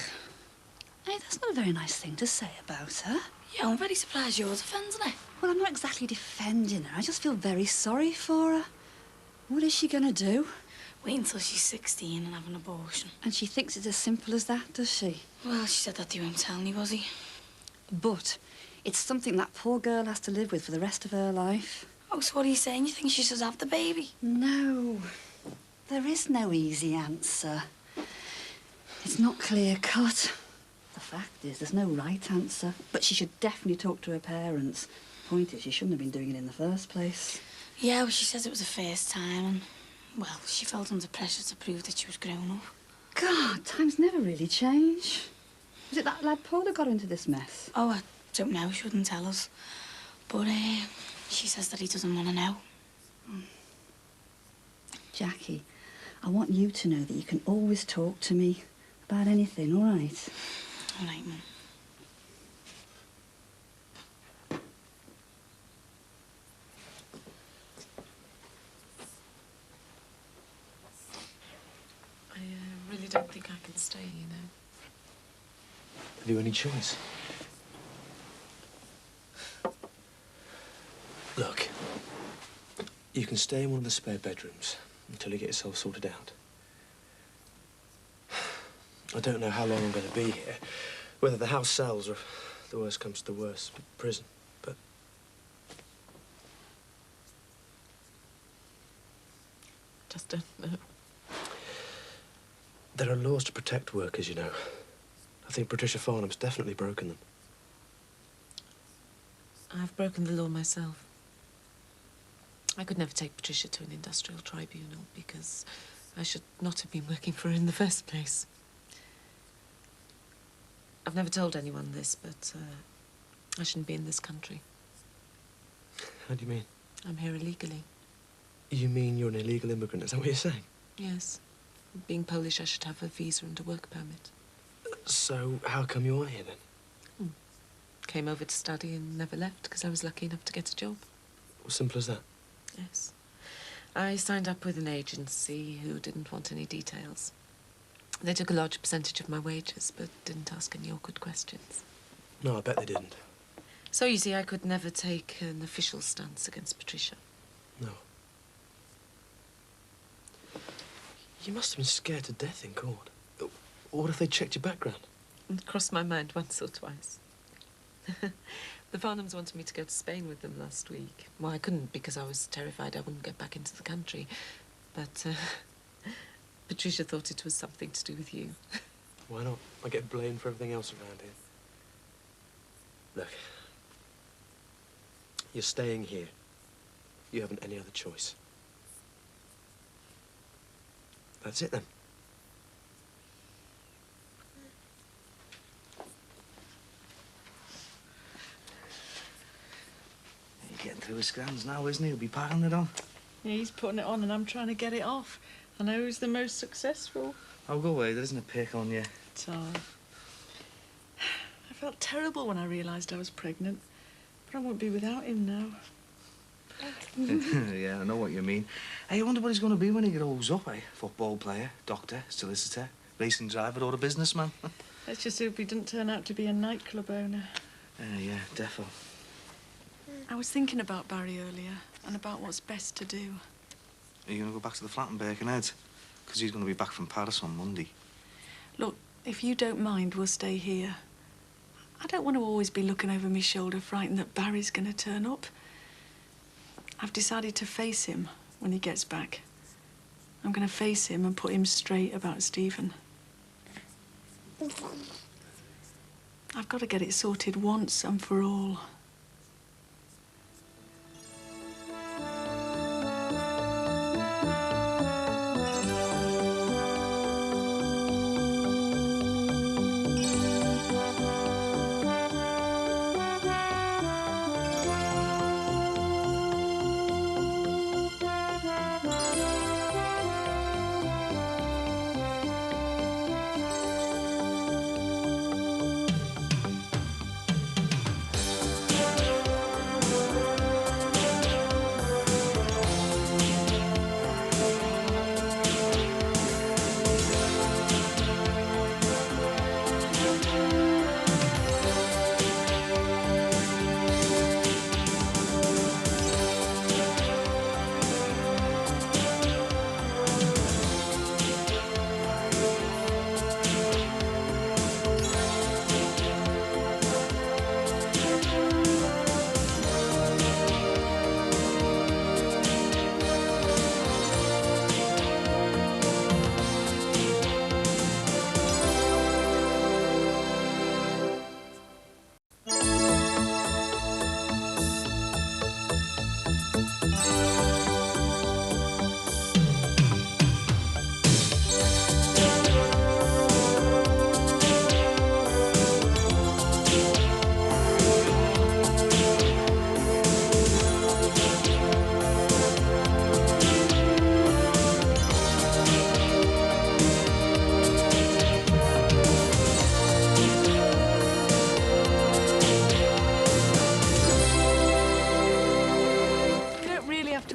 Hey, that's not a very nice thing to say about her. Yeah, I'm very surprised you're defending her. Well, I'm not exactly defending her. I just feel very sorry for her. What is she gonna do? Wait until she's 16 and have an abortion. And she thinks it's as simple as that, does she? Well, she said that they won't tell anybody. But it's something that poor girl has to live with for the rest of her life. Oh, so what are you saying? You think she should have the baby? No. There is no easy answer. It's not clear-cut. The fact is, there's no right answer. But she should definitely talk to her parents. Point is, she shouldn't have been doing it in the first place. Yeah, well, she says it was the first time, and, well, she felt under pressure to prove that she was grown up. God, times never really change. Was it that lad Paul that got her into this mess? Oh, I don't know. She wouldn't tell us. But, she says that he doesn't want to know. Jackie, I want you to know that you can always talk to me about anything, all right? All right, Mum. I really don't think I can stay, you know. Have you any choice? Look, you can stay in one of the spare bedrooms until you get yourself sorted out. I don't know how long I'm going to be here, whether the house sells or if the worst comes to the worst, prison, but... Just don't know. There are laws to protect workers, you know. I think Patricia Farnham's definitely broken them. I've broken the law myself. I could never take Patricia to an industrial tribunal because I should not have been working for her in the first place. I've never told anyone this, but I shouldn't be in this country. How do you mean? I'm here illegally. You mean you're an illegal immigrant? Is that what you're saying? Yes. Being Polish, I should have a visa and a work permit. So how come you are here then? Came over to study and never left because I was lucky enough to get a job. Simple as that? Yes. I signed up with an agency who didn't want any details. They took a large percentage of my wages, but didn't ask any awkward questions. No, I bet they didn't. So, you see, I could never take an official stance against Patricia. No. You must have been scared to death in court. What if they checked your background? It crossed my mind once or twice. The Farnhams wanted me to go to Spain with them last week. Well, I couldn't because I was terrified I wouldn't get back into the country. But Patricia thought it was something to do with you. Why not? I get blamed for everything else around here. Look. You're staying here. You haven't any other choice. That's it then. He's getting through his scans now, isn't he? He'll be piling it on. Yeah, he's putting it on and I'm trying to get it off. I know who's the most successful. I'll go away. There isn't a pick on you. I felt terrible when I realised I was pregnant. But I won't be without him now. Yeah, I know what you mean. Hey, I wonder what he's going to be when he grows up, eh? Football player, doctor, solicitor, racing driver or a businessman. Let's just hope he doesn't turn out to be a nightclub owner. Yeah, defo. I was thinking about Barry earlier and about what's best to do. Are you going to go back to the flat in Birkenhead? Because he's going to be back from Paris on Monday. Look, if you don't mind, we'll stay here. I don't want to always be looking over my shoulder, frightened that Barry's going to turn up. I've decided to face him when he gets back. I'm going to face him and put him straight about Stephen. I've got to get it sorted once and for all.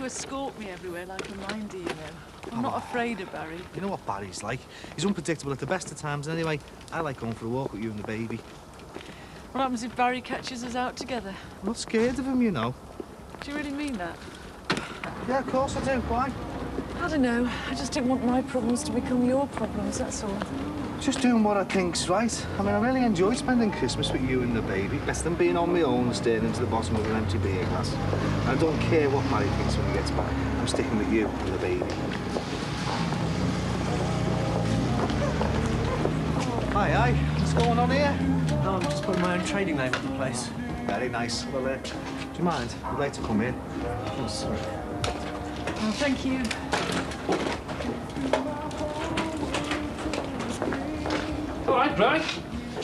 Escort me everywhere like a mindy, you know. I'm not afraid of Barry. You know what Barry's like? He's unpredictable at the best of times anyway. I like going for a walk with you and the baby. What happens if Barry catches us out together? I'm not scared of him, you know. Do you really mean that? Yeah, of course I do. Why? I don't know. I just don't want my problems to become your problems, that's all. Just doing what I think's right. I mean, I really enjoy spending Christmas with you and the baby. Better than being on my own and staring into the bottom of an empty beer glass. I don't care what Barry thinks when he gets back. I'm sticking with you and the baby. Hi. What's going on here? No, I'm just putting my own trading name on the place. Very nice. Well, do you mind? I'd like to come in. Oh, sorry. Oh, thank you. All right, Bri.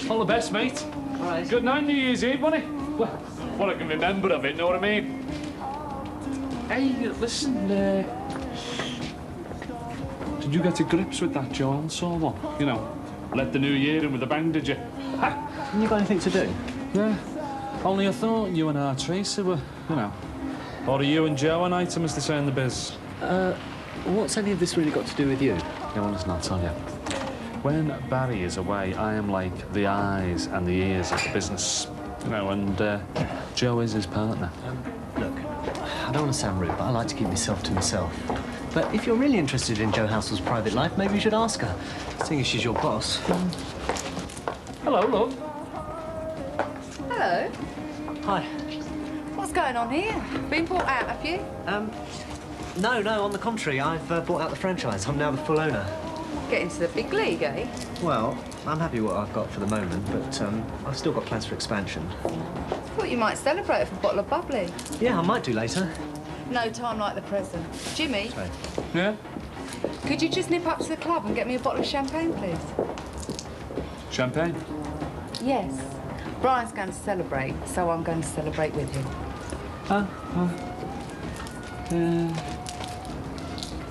All the best, mate. All right. Good night, New Year's Eve, wasn't it? Well, what I can remember of it, know what I mean? Hey, listen, did you get to grips with that Joel saw one? You know, let the new year in with a bang, did you? Haven't you got anything to do? Yeah. Only I thought you and our Tracy were, you know. Or are you and Joe an item, as they say in the biz? What's any of this really got to do with you? Yeah, well, listen, I'll tell you. When Barry is away, I am like the eyes and the ears of the business. You know, and Joe is his partner. Look, I don't want to sound rude, but I like to keep myself to myself. But if you're really interested in Joe Housel's private life, maybe you should ask her, seeing as she's your boss. Hello, love. Hello. Hi. What's going on here? Been bought out, have you? No, on the contrary, I've bought out the franchise. I'm now the full owner. Get into the big league, eh? Well, I'm happy with what I've got for the moment, but I've still got plans for expansion. Thought you might celebrate with a bottle of bubbly. Yeah, I might do later. No time like the present. Jimmy? Sorry. Yeah? Could you just nip up to the club and get me a bottle of champagne, please? Champagne? Yes. Brian's going to celebrate, so I'm going to celebrate with him. Can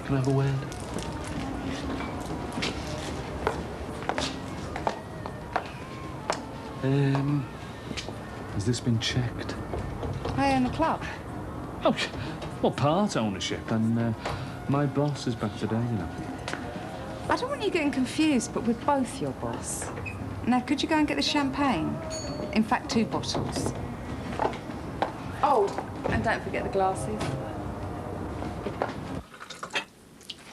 I have a word? Has this been checked? I own the club. Oh, well, part ownership, and my boss is back today, you know. I don't want you getting confused, but we're both your boss. Now, could you go and get the champagne? In fact, 2 bottles. Oh, and don't forget the glasses.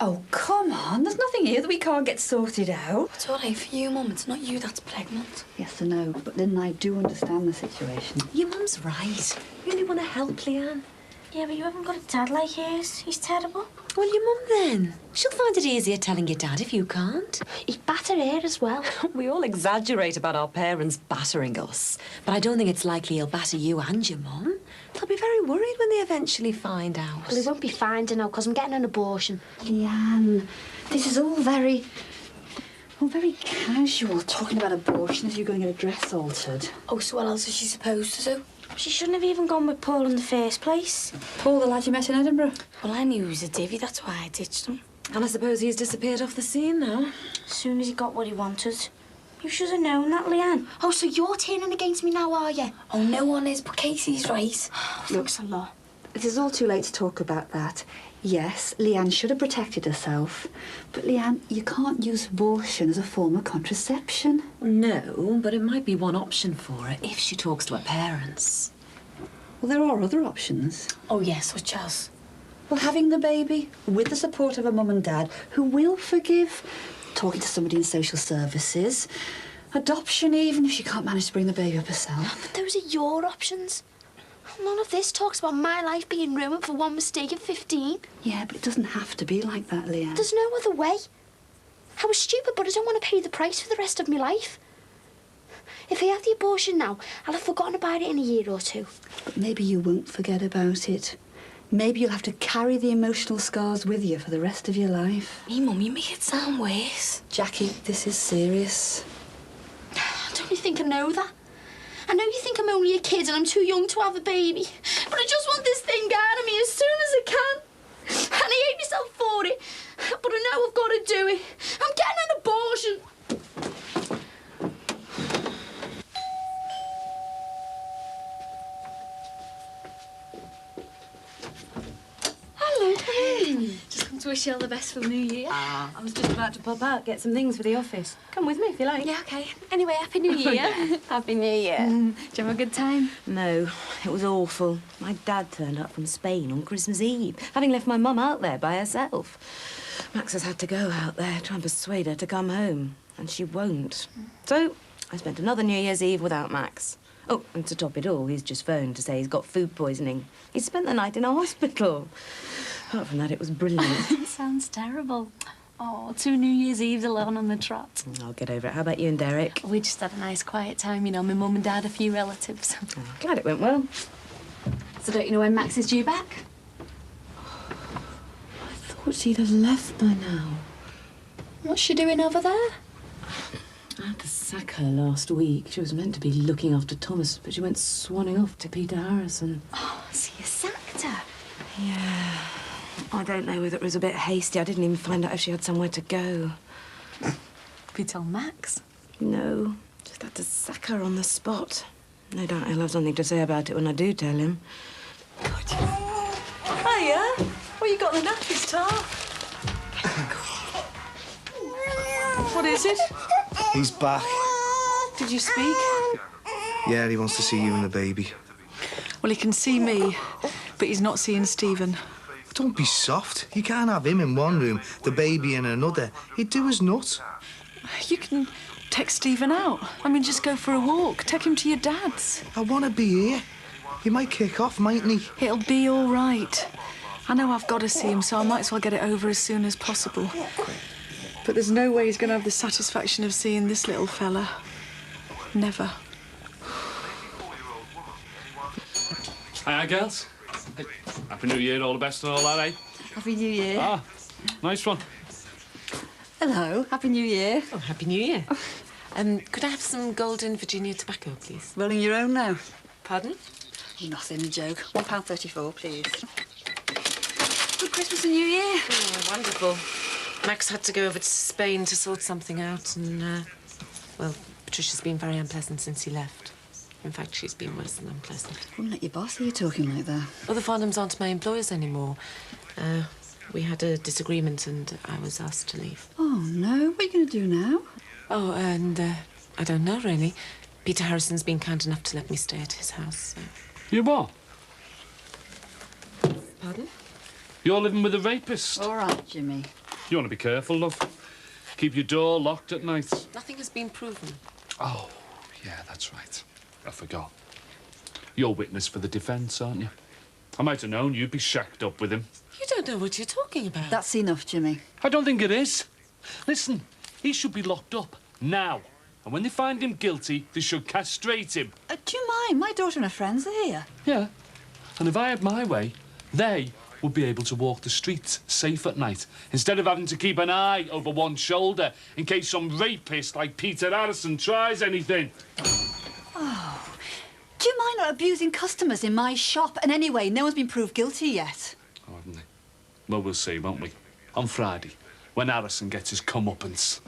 Oh, come on. There's nothing here that we can't get sorted out. It's all right for you, Mum. It's not you that's pregnant. Yes, I know, but Lynn and I do understand the situation. Your mum's right. You only want to help, Leanne. Yeah, but you haven't got a dad like his. He's terrible. Well, your mum then. She'll find it easier telling your dad if you can't. He'd batter her as well. We all exaggerate about our parents battering us, but I don't think it's likely he'll batter you and your mum. They'll be very worried when they eventually find out. Well, he won't be finding out because I'm getting an abortion. Leanne, this is all very casual, talking about abortion as you're going to get a dress altered. Oh, so what else is she supposed to do? She shouldn't have even gone with Paul in the first place. Paul, the lad you met in Edinburgh? Well, I knew he was a divvy, that's why I ditched him. And I suppose he's disappeared off the scene now. As soon as he got what he wanted. You should have known that, Leanne. Oh, so you're turning against me now, are you? Oh, no one is, but Casey's right. Looks a lot. It is all too late to talk about that. Yes, Leanne should have protected herself. But, Leanne, you can't use abortion as a form of contraception. No, but it might be one option for her if she talks to her parents. Well, there are other options. Oh, yes, which else? Well, having the baby with the support of a mum and dad who will forgive, talking to somebody in social services, adoption even if she can't manage to bring the baby up herself. But those are your options. None of this talks about my life being ruined for one mistake at 15. Yeah, but it doesn't have to be like that, Leanne. There's no other way. I was stupid, but I don't want to pay the price for the rest of my life. If I have the abortion now, I'll have forgotten about it in a year or 2. But maybe you won't forget about it. Maybe you'll have to carry the emotional scars with you for the rest of your life. Me, Mum, you make it sound worse. Jackie, this is serious. Don't you think I know that? I know you think I'm only a kid and I'm too young to have a baby, but I just want this thing out of me as soon as I can. And I hate myself for it, but I know I've got to do it. I'm getting an abortion. Hello, come in. Just come to wish you all the best for the new year. I was just about to pop out, get some things for the office. Come with me if you like. Yeah, OK. Anyway, Happy New Year. Happy New Year. Did you have a good time? No, it was awful. My dad turned up from Spain on Christmas Eve, having left my mum out there by herself. Max has had to go out there, try and persuade her to come home, and she won't. So I spent another New Year's Eve without Max. Oh, and to top it all, he's just phoned to say he's got food poisoning. He spent the night in a hospital. Apart from that, it was brilliant. Sounds terrible. Oh, 2 New Year's Eves alone on the trot. I'll get over it. How about you and Derek? We just had a nice quiet time, you know, my mum and dad, a few relatives. Glad it went well. So don't you know when Max is due back? I thought thought she'd have left by now. What's she doing over there? I had to sack her last week. She was meant to be looking after Thomas, but she went swanning off to Peter Harrison. Oh, so you sacked her? Yeah. I don't know whether it was a bit hasty. I didn't even find out if she had somewhere to go. Have you told Max? No. Just had to sack her on the spot. No doubt he'll have something to say about it when I do tell him. Hiya. What you got in the nappies, Tar? What is it? He's back. Did you speak? Yeah, he wants to see you and the baby. Well, he can see me, but he's not seeing Stephen. Don't be soft. You can't have him in one room, the baby in another. He'd do us nuts. You can take Stephen out. I mean, just go for a walk. Take him to your dad's. I want to be here. He might kick off, mightn't he? It'll be all right. I know I've got to see him, so I might as well get it over as soon as possible. But there's no way he's going to have the satisfaction of seeing this little fella. Never. Hiya, girls. Hey, Happy New Year, all the best and all that, eh? Happy New Year. Ah, nice one. Hello, Happy New Year. Oh, Happy New Year. Could I have some golden Virginia tobacco, please? Rolling your own now. Pardon? Nothing, a joke. £1.34, please. Good Christmas and New Year. Oh, wonderful. Max had to go over to Spain to sort something out and, well, Patricia's been very unpleasant since he left. In fact, she's been worse than unpleasant. Wouldn't let your boss hear you talking like that. Well, the Farnhams aren't my employers anymore. We had a disagreement and I was asked to leave. Oh, no. What are you going to do now? Oh, and I don't know, really. Peter Harrison's been kind enough to let me stay at his house, so... You what? Pardon? You're living with a rapist. All right, Jimmy. You want to be careful, love. Keep your door locked at night. Nothing has been proven. Oh, yeah, that's right. I forgot. You're witness for the defence, aren't you? I might have known you'd be shacked up with him. You don't know what you're talking about. That's enough, Jimmy. I don't think it is. Listen, he should be locked up now. And when they find him guilty, they should castrate him. Do you mind? My daughter and her friends are here. Yeah. And if I had my way, they would be able to walk the streets safe at night, instead of having to keep an eye over one shoulder in case some rapist like Peter Harrison tries anything. Oh. Do you mind not abusing customers in my shop? And anyway, no one's been proved guilty yet. Oh, haven't they? Well, we'll see, won't we? On Friday, when Harrison gets his comeuppance.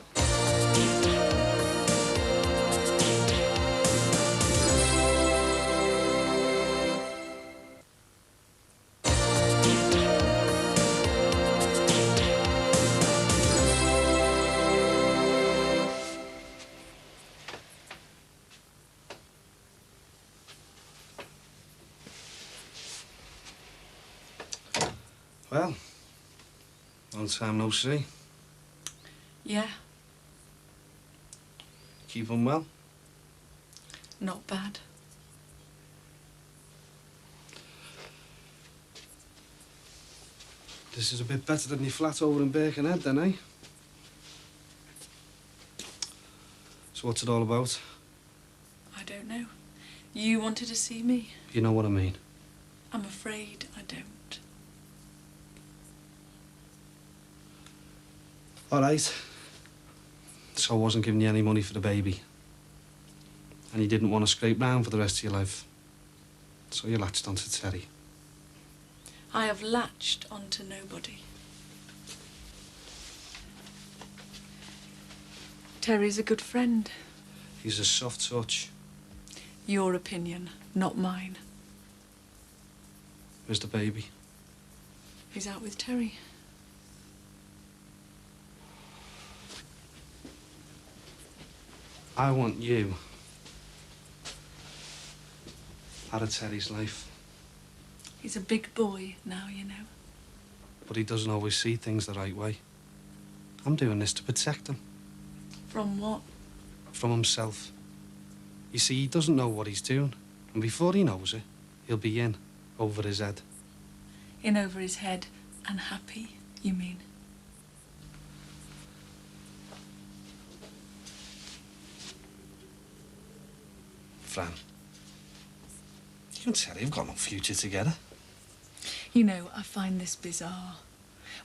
Well, long time no see. Yeah, Keep on well? not bad. This is a bit better than your flat over in Birkenhead, then, eh? So what's it all about? I don't know. You wanted to see me? You know what I mean. I'm afraid I don't. All right. So I wasn't giving you any money for the baby. And you didn't want to scrape round for the rest of your life. So you latched onto Terry. I have latched onto nobody. Terry's a good friend. He's a soft touch. Your opinion, not mine. Where's the baby? He's out with Terry. I want you out of Terry's life. He's a big boy now, you know. But he doesn't always see things the right way. I'm doing this to protect him. From what? From himself. You see, he doesn't know what he's doing. And before he knows it, he'll be in, over his head. In over his head and happy, you mean? Fran, you and Terry have got no future together. You know, I find this bizarre.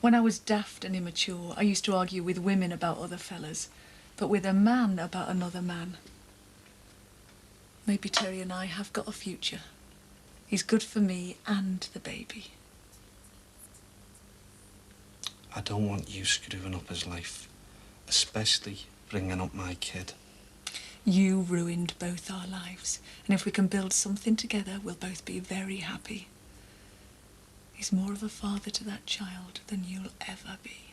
When I was daft and immature, I used to argue with women about other fellas, but with a man about another man. Maybe Terry and I have got a future. He's good for me and the baby. I don't want you screwing up his life, especially bringing up my kid. You ruined both our lives, and if we can build something together, we'll both be very happy. He's more of a father to that child than you'll ever be.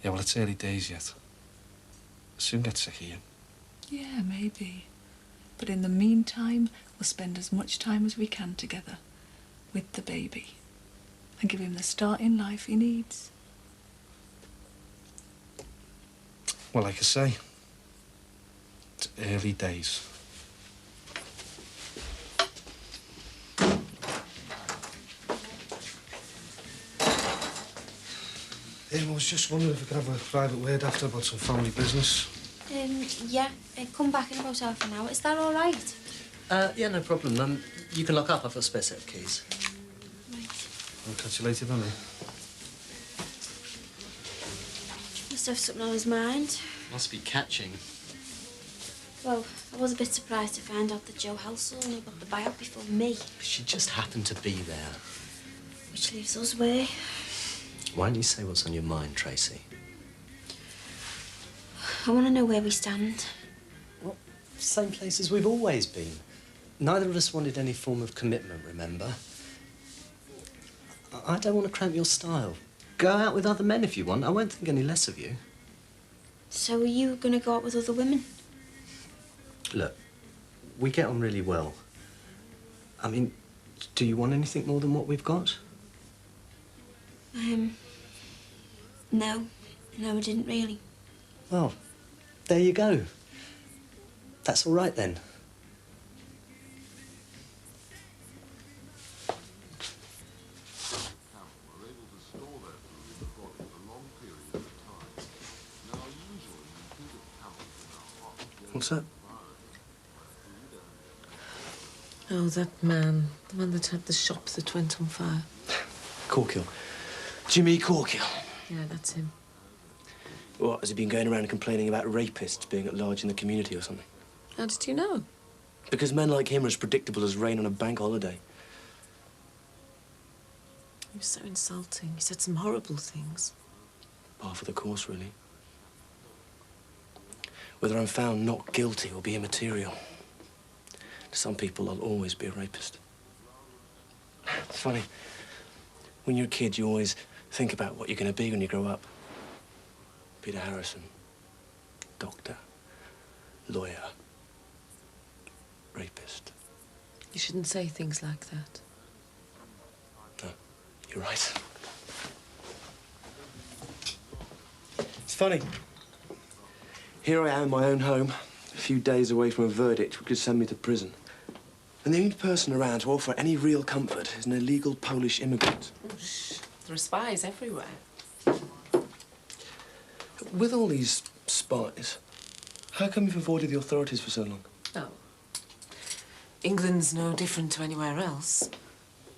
Yeah, well, it's early days yet. Soon get sick of you. Yeah, maybe. But in the meantime, we'll spend as much time as we can together with the baby and give him the start in life he needs. Well, like I say, it's early days. I was just wondering if we could have a private word after about some family business. Yeah, come back in about half an hour. Is that all right? Yeah, no problem. You can lock up. I've got a spare set of keys. I'll catch you later, then. Must have something on his mind. Must be catching. Well, I was a bit surprised to find out that Joe Halsall knew about the buyout before me. She just happened to be there. Which leaves us way. Why don't you say what's on your mind, Tracy? I want to know where we stand. Well, same place as we've always been. Neither of us wanted any form of commitment, remember? I don't want to cramp your style. Go out with other men if you want. I won't think any less of you. So are you going to go out with other women? Look, we get on really well. I mean, do you want anything more than what we've got? No. No, I didn't really. Well, there you go. That's all right, then. What's that? Oh, that man. The one that had the shop that went on fire. Corkill. Jimmy Corkill. Yeah, that's him. What, has he been going around complaining about rapists being at large in the community or something? How did you know? Because men like him are as predictable as rain on a bank holiday. He was so insulting. He said some horrible things. Par for the course, really. Whether I'm found not guilty will be immaterial. To some people, I'll always be a rapist. It's funny. When you're a kid, you always think about what you're going to be when you grow up. Peter Harrison, doctor, lawyer, rapist. You shouldn't say things like that. No, you're right. It's funny. Here I am in my own home, a few days away from a verdict which could send me to prison. And the only person around to offer any real comfort is an illegal Polish immigrant. Oh, shh. There are spies everywhere. With all these spies, how come you've avoided the authorities for so long? Oh. England's no different to anywhere else.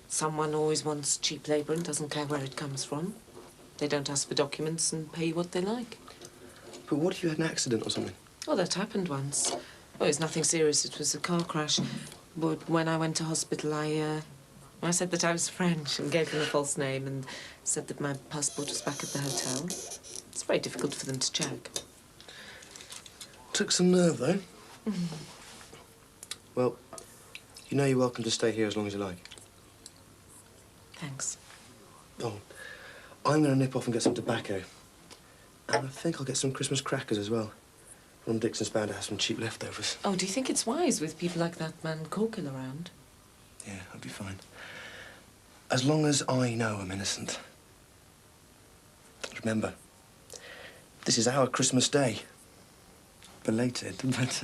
Someone always wants cheap labour and doesn't care where it comes from. They don't ask for documents and pay you what they like. But what if you had an accident or something? Oh, that happened once. Oh, it was nothing serious. It was a car crash. But when I went to hospital, I said that I was French and gave them a false name and said that my passport was back at the hotel. It's very difficult for them to check. Took some nerve, though. Well, you know you're welcome to stay here as long as you like. Thanks. Oh, I'm going to nip off and get some tobacco. And I think I'll get some Christmas crackers as well. Ron Dixon's bound to have some cheap leftovers. Oh, do you think it's wise with people like that man Corkill around? Yeah, I'll be fine. As long as I know I'm innocent. Remember, this is our Christmas Day. Belated, but...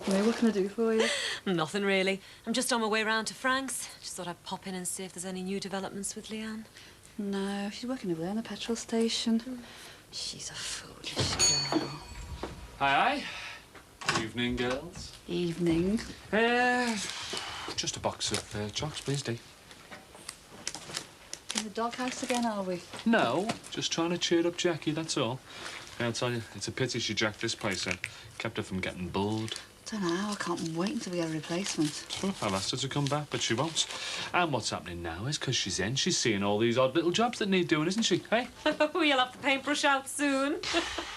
Well, what can I do for you? Nothing really. I'm just on my way round to Frank's. Just thought I'd pop in and see if there's any new developments with Leanne. No, she's working over there in the petrol station. She's a foolish girl. Hi, hi. Evening, girls. Evening. Just a box of chocks, please, Dee. In the doghouse again, are we? No, just trying to cheer up Jackie, that's all. Yeah, I'll tell you, it's a pity she jacked this place in. Kept her from getting bored. Don't know, I can't wait until we get a replacement. Well, I've asked her to come back, but she won't. And what's happening now is because she's in, she's seeing all these odd little jobs that need doing, isn't she? Hey? Oh, you'll have the paintbrush out soon.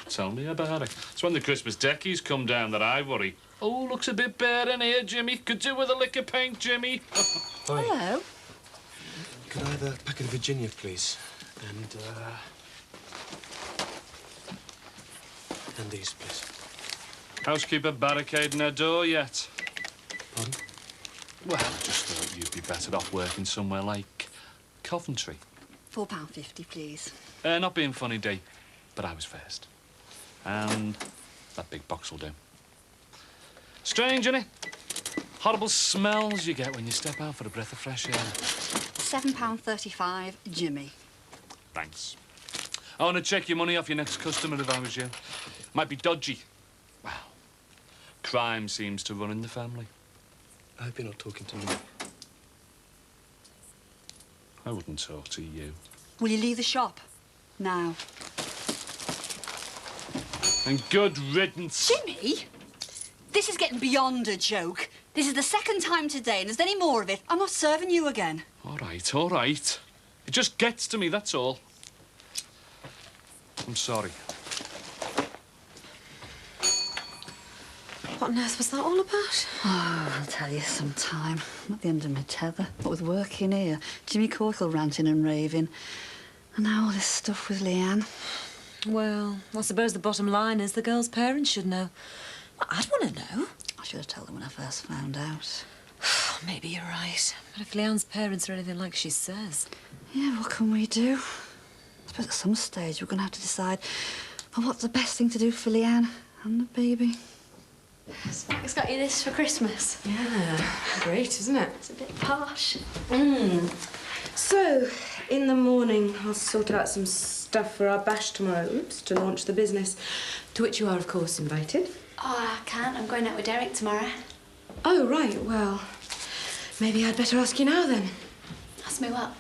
Tell me about it. It's when the Christmas deckies come down that I worry. Oh, looks a bit bare in here, Jimmy. Could do with a lick of paint, Jimmy. Hello. Could I have a packet of Virginia, please? And these, please. Housekeeper barricading her door yet? Pardon? Well, I just thought you'd be better off working somewhere like Coventry. £4.50, please. Not being funny, Dee, but I was first. And that big box will do. Strange, innit? Horrible smells you get when you step out for a breath of fresh air. £7.35, Jimmy. Thanks. I want to check your money off your next customer if I was you. Might be dodgy. Wow. Crime seems to run in the family. I hope you're not talking to me. I wouldn't talk to you. Will you leave the shop? Now. And good riddance. Jimmy? This is getting beyond a joke. This is the second time today, and if there's any more of it, I'm not serving you again. All right, all right. It just gets to me, that's all. I'm sorry. What on earth was that all about? Oh, I'll tell you sometime. I'm at the end of my tether. What with working here, Jimmy Corkle ranting and raving, and now all this stuff with Leanne. Well, I suppose the bottom line is the girl's parents should know. I'd want to know. I should have told them when I first found out. Maybe you're right. But if Leanne's parents are anything like she says... Yeah, what can we do? I suppose at some stage we're going to have to decide on what's the best thing to do for Leanne and the baby. Spike's got you this for Christmas. Yeah, great, isn't it? It's a bit posh. So, in the morning, I'll sort out some stuff for our bash tomorrow, to launch the business, to which you are, of course, invited. Oh, I can't. I'm going out with Derek tomorrow. Oh, right, well, maybe I'd better ask you now, then. Ask me what?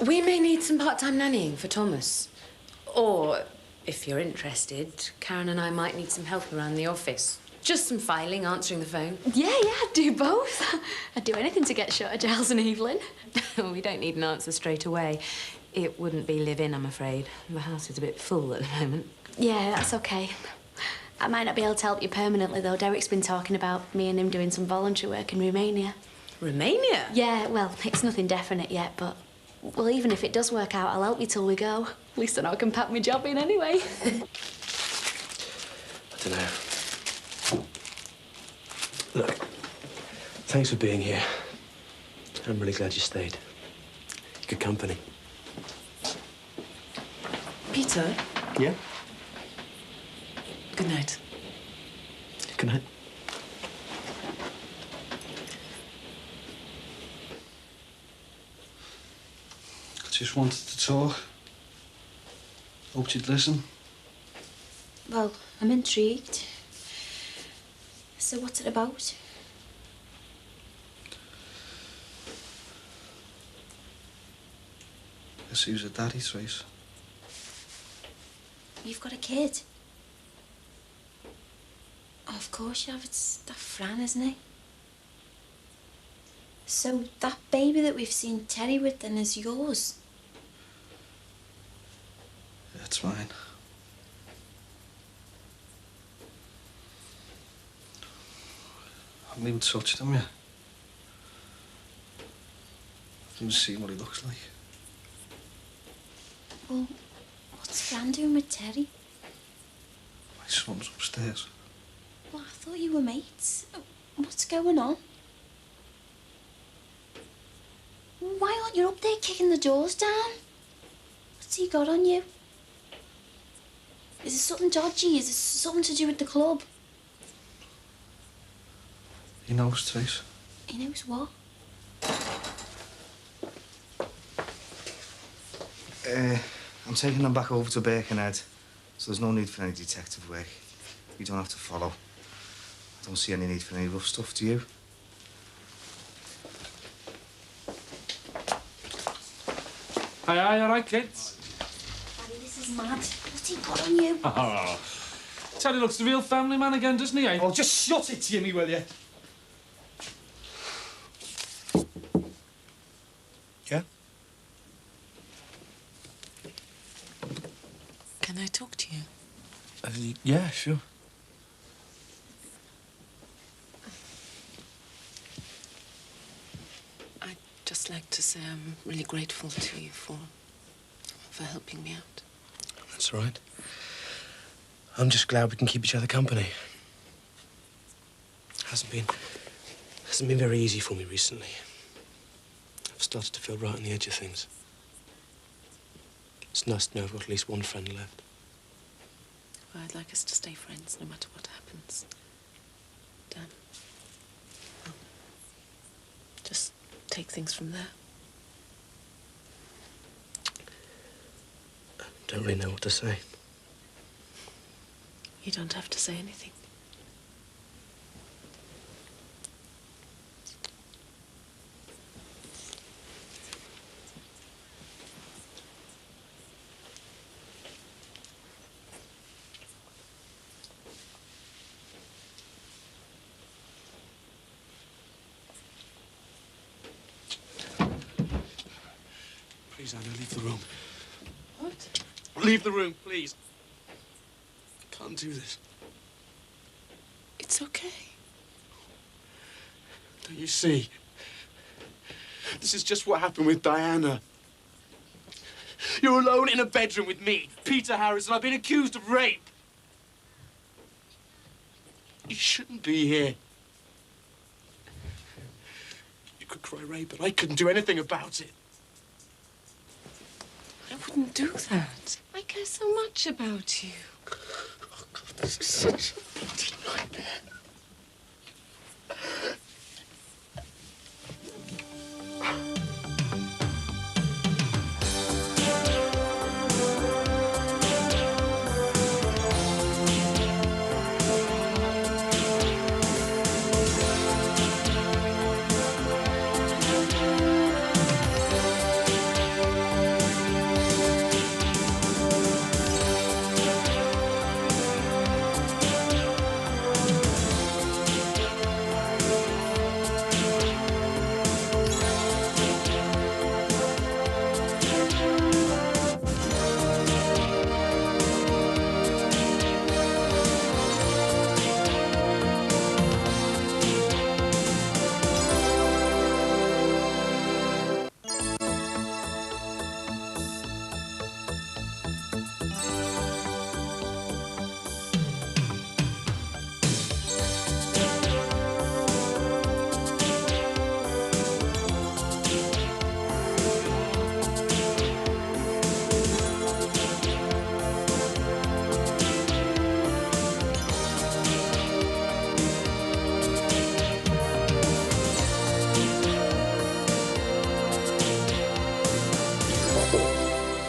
We may need some part-time nannying for Thomas. Or, if you're interested, Karen and I might need some help around the office. Just some filing, answering the phone. Yeah, I'd do both. I'd do anything to get shut of Giles and Evelyn. We don't need an answer straight away. It wouldn't be live-in, I'm afraid. The house is a bit full at the moment. Yeah, that's okay. I might not be able to help you permanently, though. Derek's been talking about me and him doing some voluntary work in Romania. Romania? Yeah, well, it's nothing definite yet, but... Well, even if it does work out, I'll help you till we go. At least I know I can pack my job in anyway. I don't know. Look, thanks for being here. I'm really glad you stayed. Good company. Peter? Yeah? Good night. Good night. I just wanted to talk. Hoped you'd listen. Well, I'm intrigued. So what's it about? Guess who's a daddy, Trace? You've got a kid? Oh, of course you have. It's that Fran, isn't it? So that baby that we've seen Terry with then is yours? Yeah, it's mine. I haven't even touched him yet. I've even seen what he looks like. Well, what's Fran doing with Terry? My son's upstairs. Well, I thought you were mates. What's going on? Why aren't you up there kicking the doors down? What's he got on you? Is it something dodgy? Is it something to do with the club? He knows, Trace. He knows what? I'm taking them back over to Birkenhead, so there's no need for any detective work. You don't have to follow. I don't see any need for any rough stuff, do you? Aye, all right, kids. Daddy, this is mad. What's he got on you? Oh. Teddy looks the real family man again, doesn't he, eh? Oh, just shut it, Jimmy, will you? Yeah? Can I talk to you? Yeah, sure. I'd just like to say I'm really grateful to you for helping me out. That's all right. I'm just glad we can keep each other company. Hasn't been very easy for me recently. I've started to feel right on the edge of things. It's nice to know I've got at least one friend left. Well, I'd like us to stay friends no matter what happens. Just take things from there. Don't really know what to say. You don't have to say anything. Please, Anna, leave the room. What? Leave the room, please. I can't do this. It's okay. Don't you see? This is just what happened with Diana. You're alone in a bedroom with me, Peter Harris, and I've been accused of rape. You shouldn't be here. You could cry rape, but I couldn't do anything about it. I wouldn't do that. I care so much about you. Oh, God, this is such a bloody nightmare.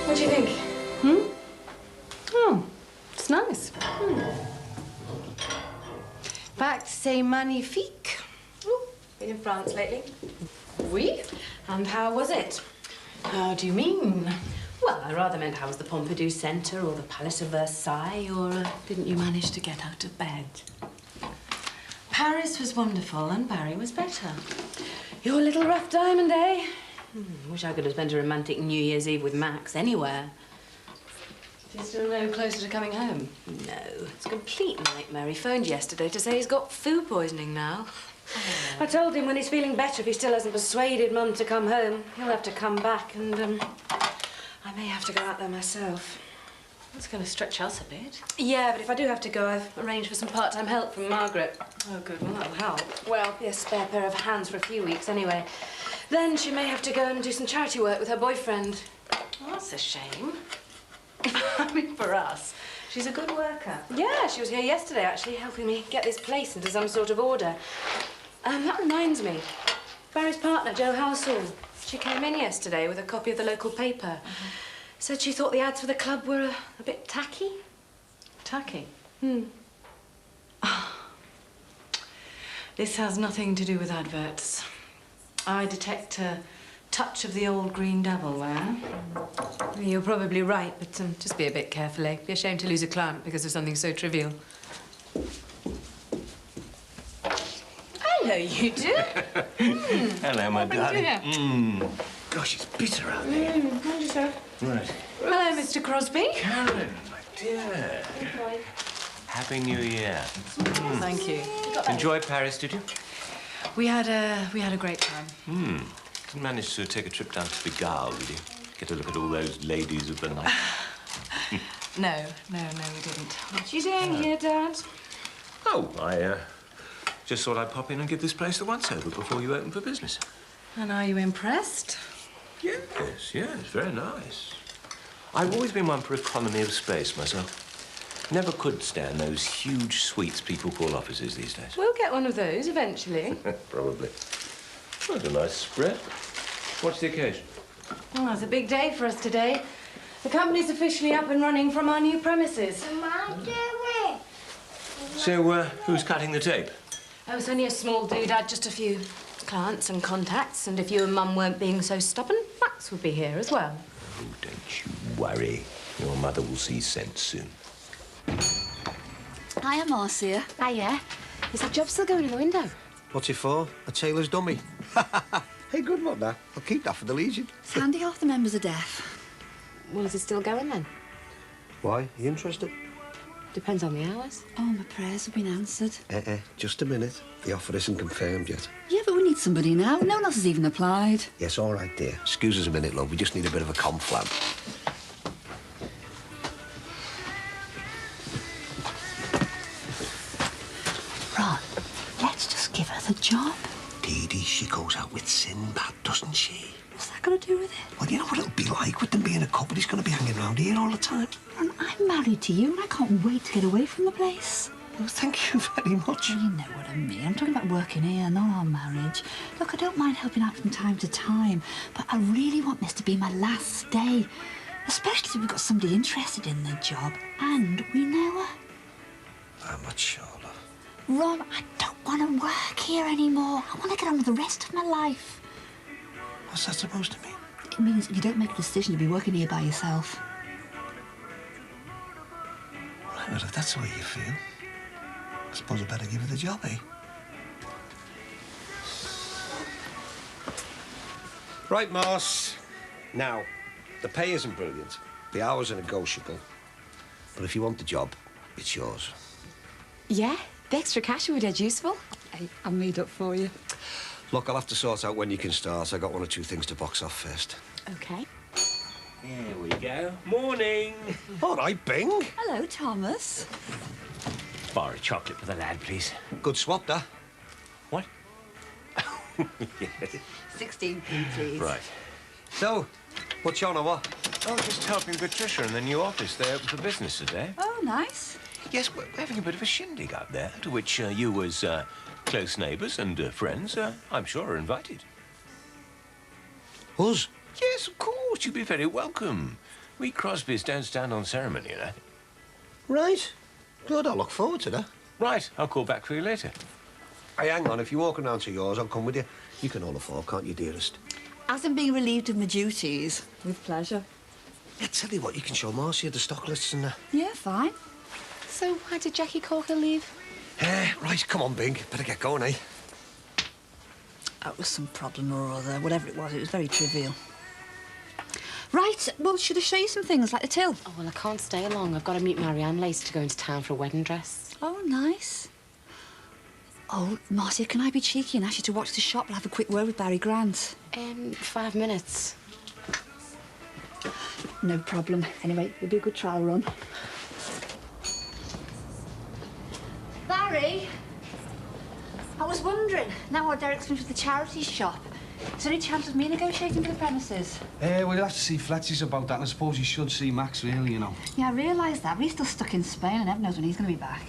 What do you think? Oh, it's nice. Fact, c'est magnifique. Been in France lately? Oui. And how was it? How do you mean? Well, I rather meant how was the Pompidou Centre or the Palace of Versailles, or Didn't you manage to get out of bed? Paris was wonderful and Barry was better. Your little rough diamond, eh? Wish I could have spent a romantic New Year's Eve with Max anywhere. Is he still no closer to coming home? No, it's a complete nightmare. He phoned yesterday to say he's got food poisoning now. Oh. I told him when he's feeling better, if he still hasn't persuaded Mum to come home, he'll have to come back and, I may have to go out there myself. That's going to stretch us a bit. Yeah, but if I do have to go, I've arranged for some part-time help from Margaret. Oh, good. Well, that'll help. Well, be a spare pair of hands for a few weeks, anyway. Then she may have to go and do some charity work with her boyfriend. Oh, that's a shame. I mean, for us. She's a good worker. Yeah, she was here yesterday, actually, helping me get this place into some sort of order. That reminds me. Barry's partner, Jo Halsall, she came in yesterday with a copy of the local paper. Said she thought the ads for the club were a bit tacky. Tacky? This has nothing to do with adverts. I detect a touch of the old green devil there. You're probably right, but just be a bit careful, eh? Be ashamed to lose a client because of something so trivial. Hello, you two. Hello, my What brings you darling. here? Gosh, it's bitter out there. Thank you, sir. Right. Hello, Mr. Crosby. Karen, my dear. Happy New Year. Thank you. Enjoy Paris, did you? We had a great time. Didn't manage to take a trip down to Pigalle, did you? Get a look at all those ladies of the night. No, we didn't. What you doing here, Dad? Oh, I just thought I'd pop in and give this place the once-over before you open for business. And are you impressed? Yes, very nice. I've always been one for economy of space myself. Never could stand those huge suites people call offices these days. We'll get one of those eventually. Probably. Well, that's a nice spread. What's the occasion? Well, it's a big day for us today. The company's officially up and running from our new premises. So, who's cutting the tape? Oh, it's only a small doodad, just a few clients and contacts. And if you and Mum weren't being so stubborn, Max would be here as well. Oh, don't you worry. Your mother will see sense soon. Hiya, Marcia. Hiya. Is that job still going in the window? What's it for? A tailor's dummy. Hey, good luck, that. I'll keep that for the Legion. It's handy half the members are deaf. Well, is it still going then? Why? Are you interested? Depends on the hours. Oh, my prayers have been answered. Just a minute. The offer isn't confirmed yet. Yeah, but we need somebody now. No one else has even applied. Yes, all right, dear. Excuse us a minute, love. We just need a bit of a conflab. Ron, let's just give her the job. Dee Dee, she goes out with Sinbad, doesn't she? What's that got to do with it? Well, you know what it'll be like with them being a couple. He's going to be hanging around here all the time. Ron, I'm married to you and I can't wait to get away from the place. Well, thank you very much. Well, you know what I mean. I'm talking about working here, not our marriage. Look, I don't mind helping out from time to time, but I really want this to be my last day. Especially if we've got somebody interested in the job and we know her. I'm not sure, love. Ron, I don't want to work here anymore. I want to get on with the rest of my life. What's that supposed to mean? It means if you don't make a decision, you'll be working here by yourself. Right, well, if that's the way you feel, I suppose I better give her the job, eh? Right, Moss. Now, the pay isn't brilliant. The hours are negotiable. But if you want the job, it's yours. Yeah, the extra cash would be dead useful. Hey, I made up for you. Look, I'll have to sort out when you can start. I got one or two things to box off first. OK. Here we go. Morning. All right, Bing. Hello, Thomas. Bar of chocolate for the lad, please. Good swap, that. What? Yes. 16p, please. Right. So, what's you on or what? Oh, just helping Patricia in the new office. They open for business today. Oh, nice. Yes, we're having a bit of a shindig out there, to which you as close neighbours and friends, I'm sure, are invited. Us? Yes, of course. You'd be very welcome. We Crosbys don't stand on ceremony, you know. Right. Good, I'll look forward to that. Right, I'll call back for you later. Hey, hang on. If you're walking round to yours, I'll come with you. You can all afford, can't you, dearest? As I'm being relieved of my duties, with pleasure. Yeah, tell you what, you can show Marcia the stock lists and that. Yeah, fine. So why did Jackie Corker leave? Right, come on, Bing. Better get going, eh? Oh, it was some problem or other. Whatever it was very trivial. Right, well, should I show you some things, like the till? Oh, well, I can't stay long. I've got to meet Marianne later to go into town for a wedding dress. Oh, nice. Oh, Marcia, can I be cheeky and ask you to watch the shop and have a quick word with Barry Grant? 5 minutes. No problem. Anyway, it'll be a good trial run. Barry, I was wondering, now our Derek's finished with the charity shop, is there any chance of me negotiating for the premises? We'll have to see Fletcher's about that, and I suppose you should see Max, really, you know. Yeah, I realise that, but he's still stuck in Spain and heaven knows when he's going to be back.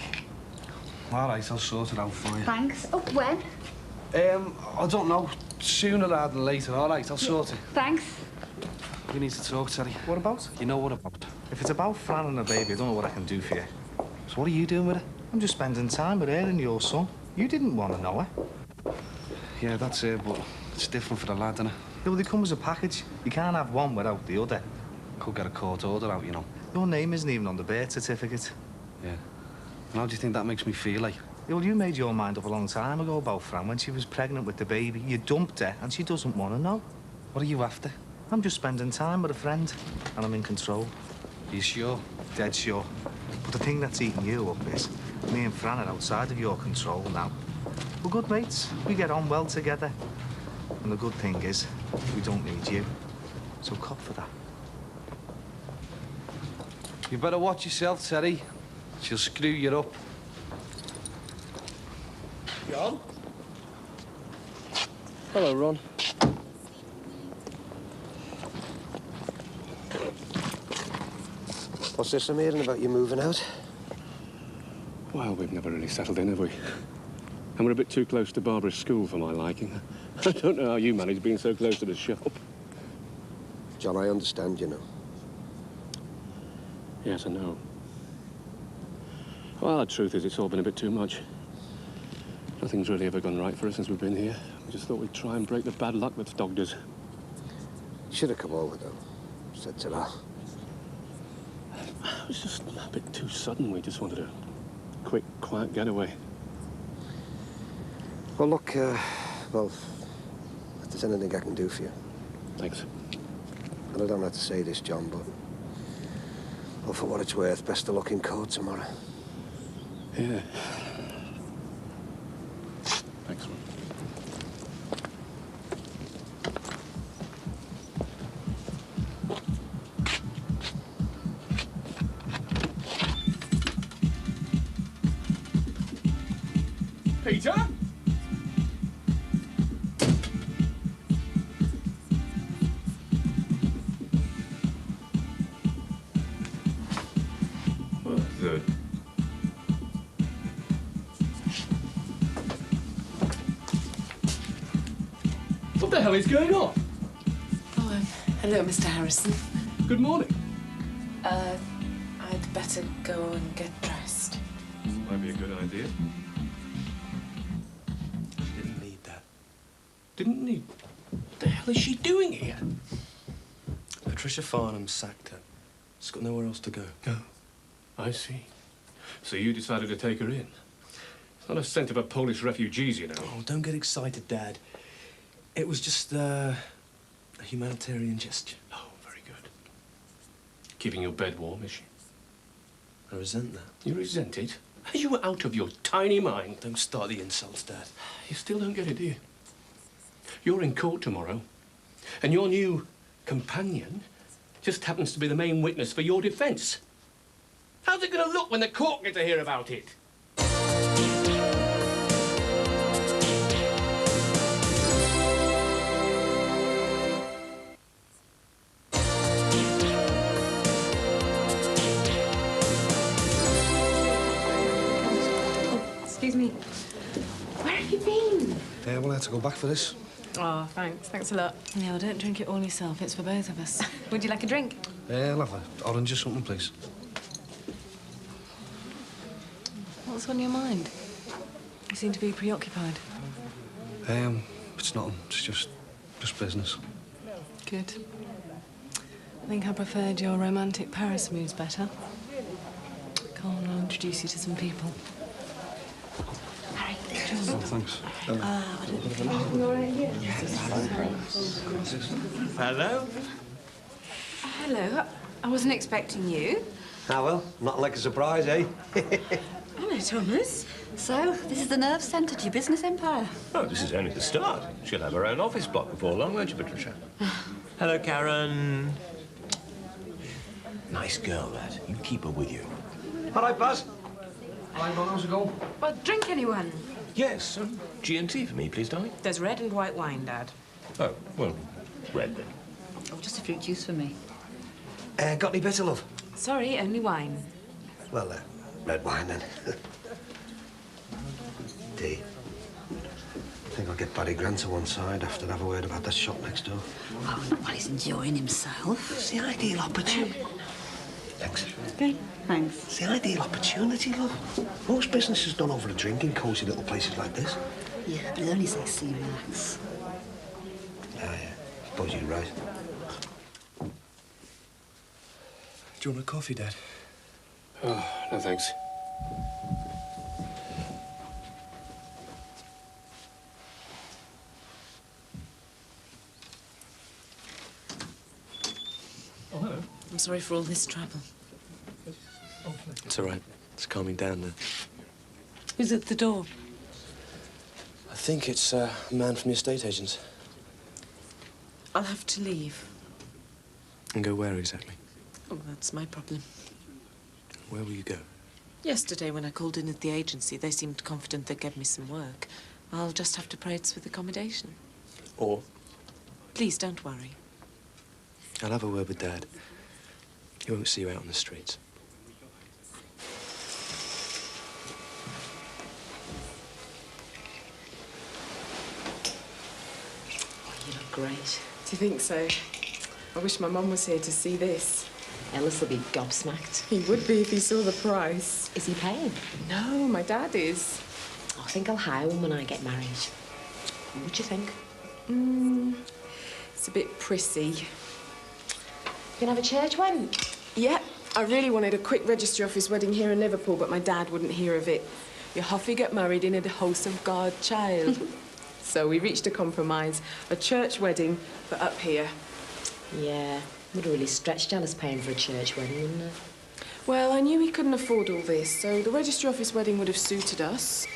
All right, I'll sort it out for you. Thanks. Oh, when? I don't know. Sooner rather than later. All right, I'll sort it. Thanks. We need to talk, Terry. What about? You know what about? If it's about Fran and the baby, I don't know what I can do for you. So what are you doing with it? I'm just spending time with her and your son. You didn't want to know her. Yeah, that's it, but it's different for the lad, innit? Yeah, well, they come as a package. You can't have one without the other. Could get a court order out, you know. Your name isn't even on the birth certificate. Yeah. And how do you think that makes me feel like? Yeah, well, you made your mind up a long time ago about Fran when she was pregnant with the baby. You dumped her, and she doesn't want to know. What are you after? I'm just spending time with a friend, and I'm in control. You sure? Dead sure. But the thing that's eating you up is me and Fran are outside of your control now. We're good mates. We get on well together. And the good thing is, we don't need you. So cop for that. You better watch yourself, Terry. She'll screw you up. John? Hello, Ron. What's this I'm hearing about you moving out? Well, we've never really settled in, have we? And we're a bit too close to Barbara's school for my liking. I don't know how you manage being so close to the shop. John, I understand, you know. Yes, I know. Well, the truth is, it's all been a bit too much. Nothing's really ever gone right for us since we've been here. We just thought we'd try and break the bad luck that's dogged us. Should have come over, though. Said to that. It was just a bit too sudden. We just wanted a quick, quiet getaway. Well, look, well, if there's anything I can do for you. Thanks. And I don't have to say this, John, but... Well, for what it's worth, best of luck in court tomorrow. Yeah. Thanks, man. Peter? What the hell is going on? Oh, hello, Mr. Harrison. Good morning. I'd better go and get dressed. Might be a good idea. Didn't need that. Didn't need... What the hell is she doing here? Patricia Farnham sacked her. She's got nowhere else to go. Oh, I see. So you decided to take her in? It's not a scent of a Polish refugees, you know. Oh, don't get excited, Dad. It was just a humanitarian gesture. Oh, very good. Keeping your bed warm, is she? I resent that. You resent it? Are you out of your tiny mind? Don't start the insults, Dad. You still don't get it, do you? You're in court tomorrow, and your new companion just happens to be the main witness for your defence. How's it going to look when the court get to hear about it? Excuse me. Where have you been? Yeah, well, I had to go back for this. Oh, thanks. Thanks a lot. Yeah, well, don't drink it all yourself. It's for both of us. Would you like a drink? Yeah, I'll have an orange or something, please. What's on your mind? You seem to be preoccupied. It's nothing. It's just business. Good. I think I preferred your romantic Paris moods better. Come on, I'll introduce you to some people. Harry, Oh, thanks. Hello? Hello. I wasn't expecting you. Ah, well, not like a surprise, eh? Hello, Thomas. So, this is the nerve centre to your business empire. Oh, this is only the start. She'll have her own office block before long, won't you, Patricia? Hello, Karen. Nice girl, that. You keep her with you. All right, Buzz. Hi, how's it going? Well, drink anyone? Yes, G&T for me, please, darling. There's red and white wine, Dad. Oh, well, red then. Oh, just a fruit juice for me. Got any better, love? Sorry, only wine. Well, red wine, then. Tea. I think I'll get Barry Grant to one side after I have a word about that shop next door. Oh, not while he's enjoying himself. It's the ideal opportunity. Thanks. Okay, thanks. It's the ideal opportunity, love. Most business is done over a drink in cosy little places like this. Yeah, but it only says C Max. Ah, yeah. suppose you're right. Do you want a coffee, Dad? Oh, no thanks. Oh, hello. I'm sorry for all this trouble. It's all right. It's calming down now. Who's at the door? I think it's a man from the estate agents. I'll have to leave. And go where exactly? Oh, that's my problem. Where will you go? Yesterday, when I called in at the agency, they seemed confident they'd give me some work. I'll just have to pray it's with accommodation. Or Please don't worry. I'll have a word with Dad. He won't see you out on the streets. You look great. Do you think so? I wish my mum was here to see this. Ellis will be gobsmacked. He would be if he saw the price. Is he paying? No, my dad is. I think I'll hire one when I get married. What do you think? It's a bit prissy. You gonna have a church wedding? Yeah, I really wanted a quick registry office wedding here in Liverpool, but my dad wouldn't hear of it. You have to get married in the house of God, child. So we reached a compromise, a church wedding, but up here. Yeah, would have really stretched Alice paying for a church wedding, wouldn't it? Well, I knew he couldn't afford all this, so the registry office wedding would have suited us.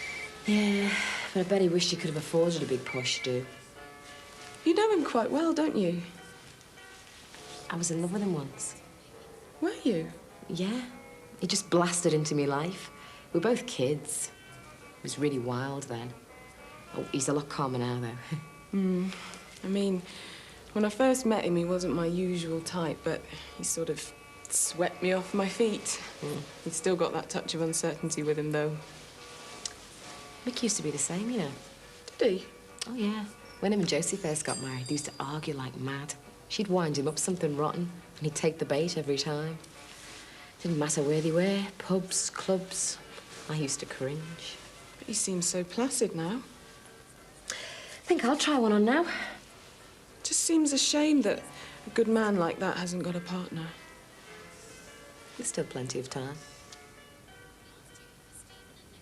Yeah, but I bet he wished he could have afforded a big posh do. You know him quite well, don't you? I was in love with him once. Were you? Yeah. He just blasted into me life. We were both kids. It was really wild then. Oh, he's a lot calmer now, though. I mean, when I first met him, he wasn't my usual type, but he sort of swept me off my feet. He's still got that touch of uncertainty with him, though. Mick used to be the same, you know. Did he? Oh, yeah. When him and Josie first got married, they used to argue like mad. She'd wind him up something rotten, and he'd take the bait every time. Didn't matter where they were, pubs, clubs. I used to cringe. But he seems so placid now. I think I'll try one on now. Just seems a shame that a good man like that hasn't got a partner. There's still plenty of time.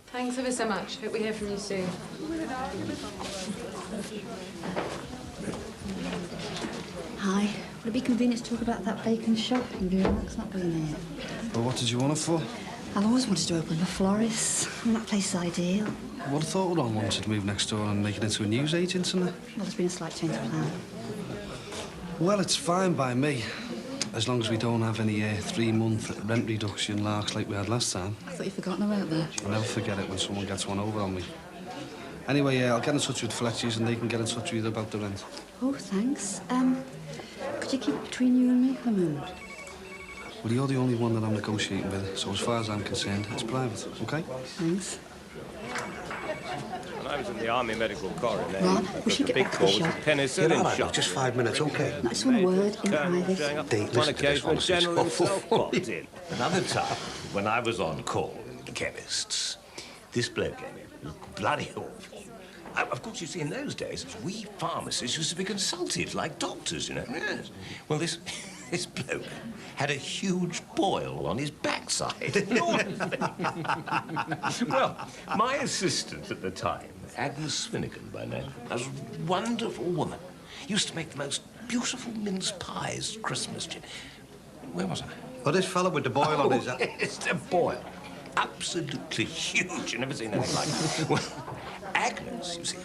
Thanks ever so much. Hope we hear from you soon. Hi. Would it be convenient to talk about that bacon shop? You've not been here. Well, what did you want it for? I've always wanted to open a florist. And that place is ideal. I would have thought Ron wanted to move next door and make it into a newsagent, isn't it? Well, there's been a slight change of plan. Well, it's fine by me. As long as we don't have any 3-month rent reduction larks like we had last time. I thought you'd forgotten about that. I'll never forget it when someone gets one over on me. Anyway, I'll get in touch with Fletcher's and they can get in touch with you about the rent. Oh, thanks. Could you keep it between you and me for a moment? Well, you're the only one that I'm negotiating with, so as far as I'm concerned, it's private, OK? Thanks. When I was in the Army Medical Corps in there, Ron, we should get big back to call the was a shop. penicillin You're all right, shop. just 5 minutes, OK? I just want a word in private. Showing up Dave, one listen to this occasion when one, General it's himself awful. popped in. Another time, when I was on call at the chemist's, this bloke came in. It was bloody awful. Of course, you see, in those days, we pharmacists used to be consulted like doctors, you know. Yes. Well, this bloke had a huge boil on his backside. Well, my assistant at the time, Agnes Finnegan by name, a wonderful woman, used to make the most beautiful mince pies at Christmas. Where was I? Well, this fella with the boil on his... Yes, the boil. Absolutely huge. You've never seen anything like it. Well, Agnes, you see,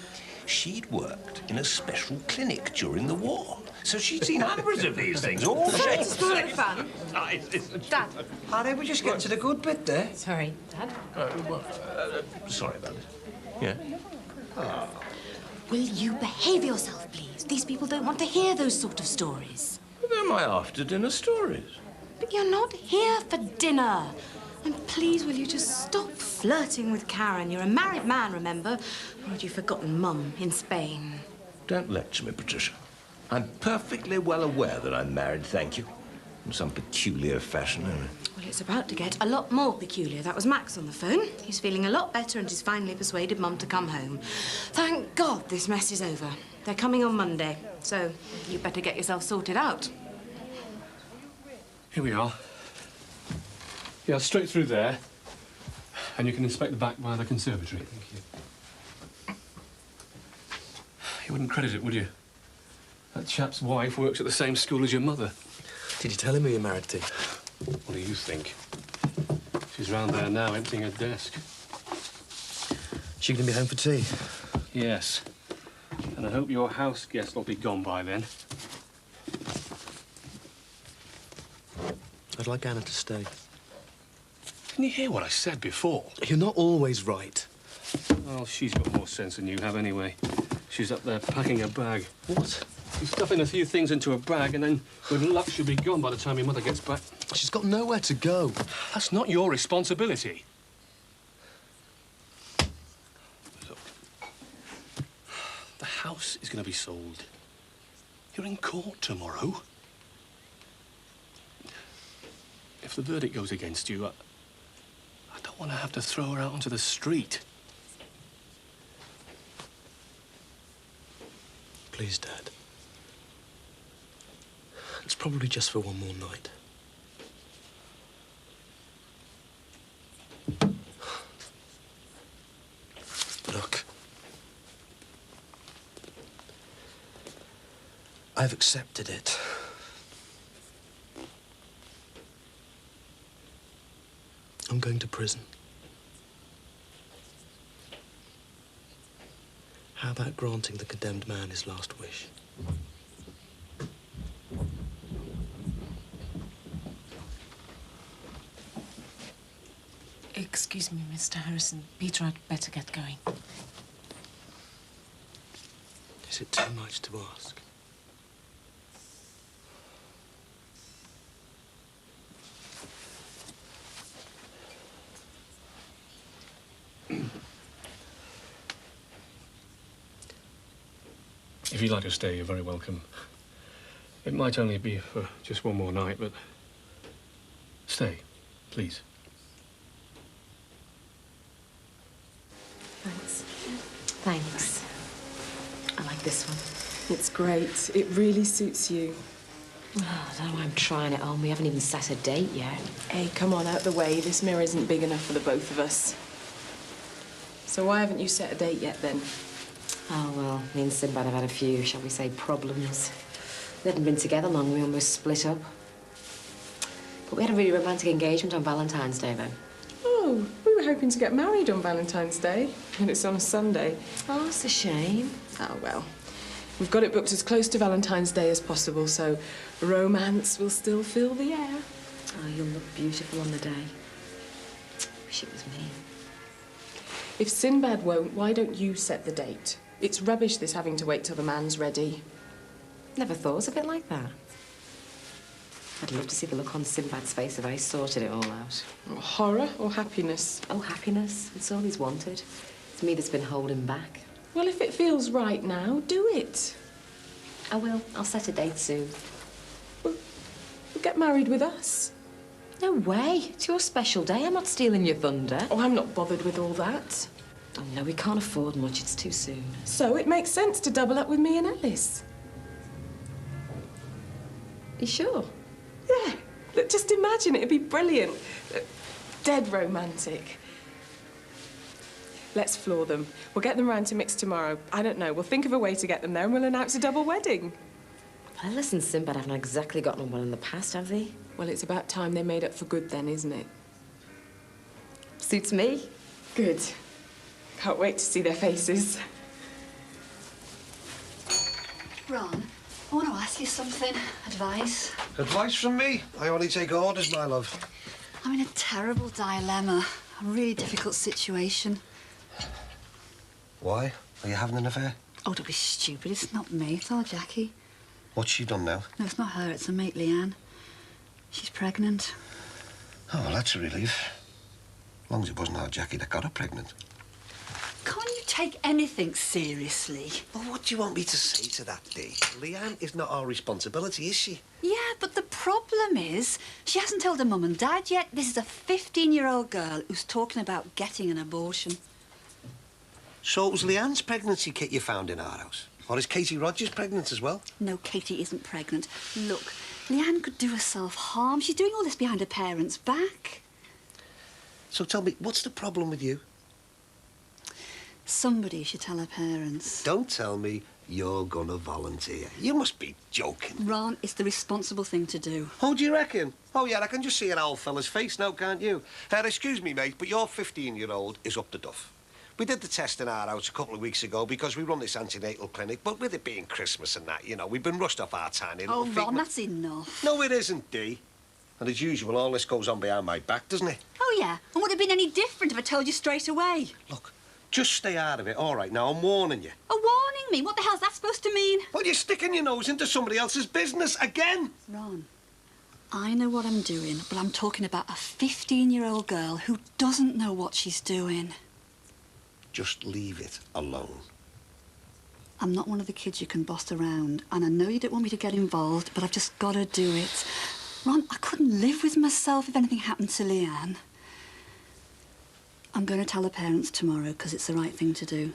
she'd worked in a special clinic during the war. So she'd seen hundreds of these things, all shapes. Spoil fun. Dad. Harry, we just get to the good bit there. Sorry, Dad. Sorry about it. Yeah? Will you behave yourself, please? These people don't want to hear those sort of stories. They're my after-dinner stories. But you're not here for dinner. And please, will you just stop flirting with Karen? You're a married man, remember? Or had you forgotten Mum in Spain? Don't lecture me, Patricia. I'm perfectly well aware that I'm married, thank you. In some peculiar fashion, anyway. Well, it's about to get a lot more peculiar. That was Max on the phone. He's feeling a lot better and he's finally persuaded Mum to come home. Thank God this mess is over. They're coming on Monday. So, you better get yourself sorted out. Here we are. Yeah, straight through there. And you can inspect the back by the conservatory. Thank you. You wouldn't credit it, would you? That chap's wife works at the same school as your mother. Did you tell him who you're married to? What do you think? She's round there now, emptying her desk. She gonna be home for tea? Yes. And I hope your house guest will be gone by then. I'd like Anna to stay. Didn't you hear what I said before? You're not always right. Well, she's got more sense than you have anyway. She's up there packing her bag. What? She's stuffing a few things into her bag, and then, with luck, she'll be gone by the time your mother gets back. She's got nowhere to go. That's not your responsibility. Look, the house is going to be sold. You're in court tomorrow. If the verdict goes against you, I don't want to have to throw her out onto the street. Please, Dad. It's probably just for one more night. Look. I've accepted it. I'm going to prison. How about granting the condemned man his last wish? Excuse me, Mr. Harrison. Peter, I'd better get going. Is it too much to ask? If you'd like to stay, you're very welcome. It might only be for just one more night, but stay, please. Thanks. Thanks. I like this one. It's great. It really suits you. Oh, I don't know why I'm trying it on. We haven't even set a date yet. Hey, come on, out the way. This mirror isn't big enough for the both of us. So why haven't you set a date yet, then? Oh, well, me and Sinbad have had a few, shall we say, problems. We hadn't been together long. We almost split up. But we had a really romantic engagement on Valentine's Day, though. Oh, we were hoping to get married on Valentine's Day, and it's on a Sunday. Oh, it's a shame. Oh, well. We've got it booked as close to Valentine's Day as possible, so romance will still fill the air. Oh, you'll look beautiful on the day. Wish it was me. If Sinbad won't, why don't you set the date? It's rubbish, this having to wait till the man's ready. Never thought of it like that. I'd love to see the look on Sinbad's face if I sorted it all out. Horror or happiness? Oh, happiness. It's all he's wanted. It's me that's been holding back. Well, if it feels right now, do it. I will. I'll set a date soon. Well, get married with us. No way. It's your special day. I'm not stealing your thunder. Oh, I'm not bothered with all that. Oh, no, we can't afford much. It's too soon. So it makes sense to double up with me and Alice. You sure? Yeah. Look, just imagine, it'd be brilliant. Dead romantic. Let's floor them. We'll get them round to mix tomorrow. I don't know. We'll think of a way to get them there and we'll announce a double wedding. Alice and Sinbad haven't exactly gotten on well in the past, have they? Well, it's about time they made up for good then, isn't it? Suits me. Good. Can't wait to see their faces. Ron, I want to ask you something. Advice. Advice from me? I only take orders, my love. I'm in a terrible dilemma. A really difficult situation. Why? Are you having an affair? Oh, don't be stupid. It's not me. It's all Jackie. What's she done now? No, it's not her. It's her mate, Leanne. She's pregnant. Oh, well, that's a relief. As long as it wasn't our Jackie that got her pregnant. Can't you take anything seriously? Well, what do you want me to say to that, Dee? Leanne is not our responsibility, is she? Yeah, but the problem is she hasn't told her mum and dad yet. This is a 15-year-old girl who's talking about getting an abortion. So it was Leanne's pregnancy kit you found in our house? Or is Katie Rogers pregnant as well? No, Katie isn't pregnant. Look, Leanne could do herself harm. She's doing all this behind her parents' back. So tell me, what's the problem with you? Somebody should tell her parents. Don't tell me you're gonna volunteer. You must be joking. Ron, it's the responsible thing to do. Oh, do you reckon? Oh, yeah, I can just see an old fella's face now, can't you? Excuse me, mate, but your 15-year-old is up to duff. We did the test in our house a couple of weeks ago because we run this antenatal clinic, but with it being Christmas and that, you know, we've been rushed off our tiny little feet. Ron, that's enough. No, it isn't, Dee. And as usual, all this goes on behind my back, doesn't it? Oh, yeah. And would it have been any different if I told you straight away? Look, just stay out of it, all right? Now, I'm warning you. A warning me? What the hell's that supposed to mean? Well, you're sticking your nose into somebody else's business again. Ron, I know what I'm doing, but I'm talking about a 15-year-old girl who doesn't know what she's doing. Just leave it alone. I'm not one of the kids you can boss around, and I know you don't want me to get involved, but I've just got to do it. Ron, I couldn't live with myself if anything happened to Leanne. I'm going to tell her parents tomorrow, because it's the right thing to do.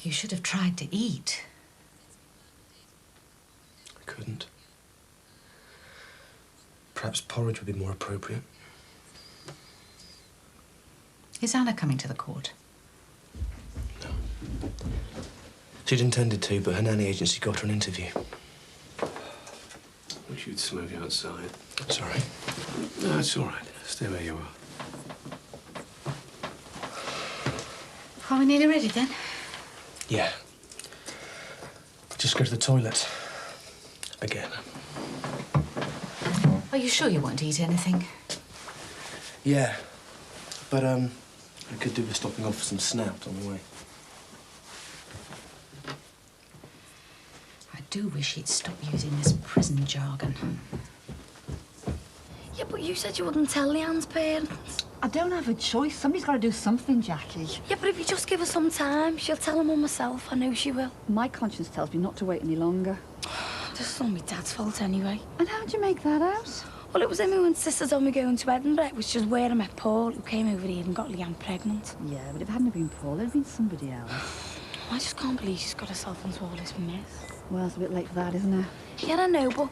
You should have tried to eat. I couldn't. Perhaps porridge would be more appropriate. Is Anna coming to the court? She'd intended to, but her nanny agency got her an interview. Wish you'd smoke outside. Sorry. No, it's all right. Stay where you are. Are we nearly ready then? Yeah. Just go to the toilet. Again. Are you sure you won't eat anything? Yeah. But, I could do with stopping off for some snout on the way. I do wish he'd stop using this prison jargon. Yeah, but you said you wouldn't tell Leanne's parents. I don't have a choice. Somebody's got to do something, Jackie. Yeah, but if you just give her some time, she'll tell her mum herself. I know she will. My conscience tells me not to wait any longer. This is all my dad's fault anyway. And how'd you make that out? Well, it was him who insisted on me going to Edinburgh, which is where I met Paul, who came over here and got Leanne pregnant. Yeah, but if it hadn't been Paul, it'd have been somebody else. I just can't believe she's got herself into all this mess. Well, it's a bit late for that, isn't it? Yeah, I know, but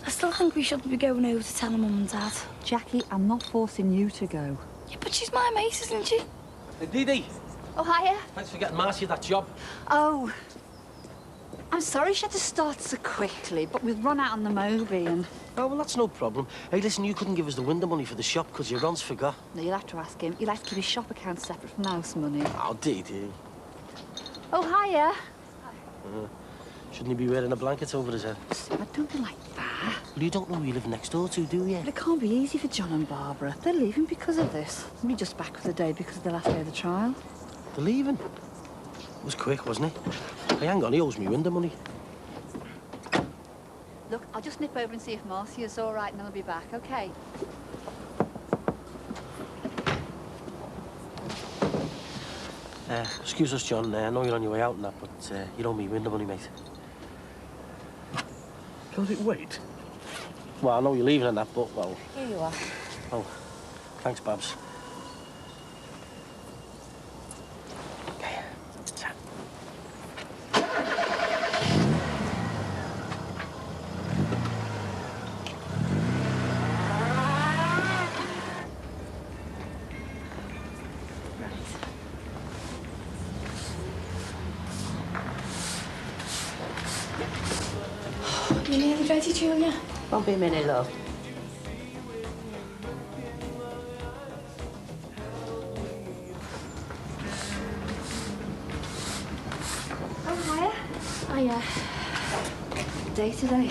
I still think we shouldn't be going over to tell her mum and dad. Jackie, I'm not forcing you to go. Yeah, but she's my mate, isn't she? Hey, Dee Dee. Oh, hiya. Thanks for getting Marcy that job. Oh. I'm sorry she had to start so quickly, but we've run out on the Moby and... Oh, well, that's no problem. Hey, listen, you couldn't give us the window money for the shop because your Ron's forgot. No, you'll have to ask him. You'll have to keep his shop account separate from the house money. Oh, Dee Dee. Oh, hiya. Shouldn't he be wearing a blanket over his head? I don't be like that. Well, you don't know who you live next door to, do you? But it can't be easy for John and Barbara. They're leaving because of this. We're just back for the day because of the last day of the trial. They're leaving? It was quick, wasn't it? Hey, hang on, he owes me window money. Look, I'll just nip over and see if Marcia's all right, and then I'll be back, OK? Excuse us, John. I know you're on your way out and that, but you don't mean window money, mate. Does it wait? Well, I know you're leaving and that, but, well... Here you are. Oh, thanks, Babs. You nearly ready, Julia? Won't be a minute, love. Oh, hiya. Day today.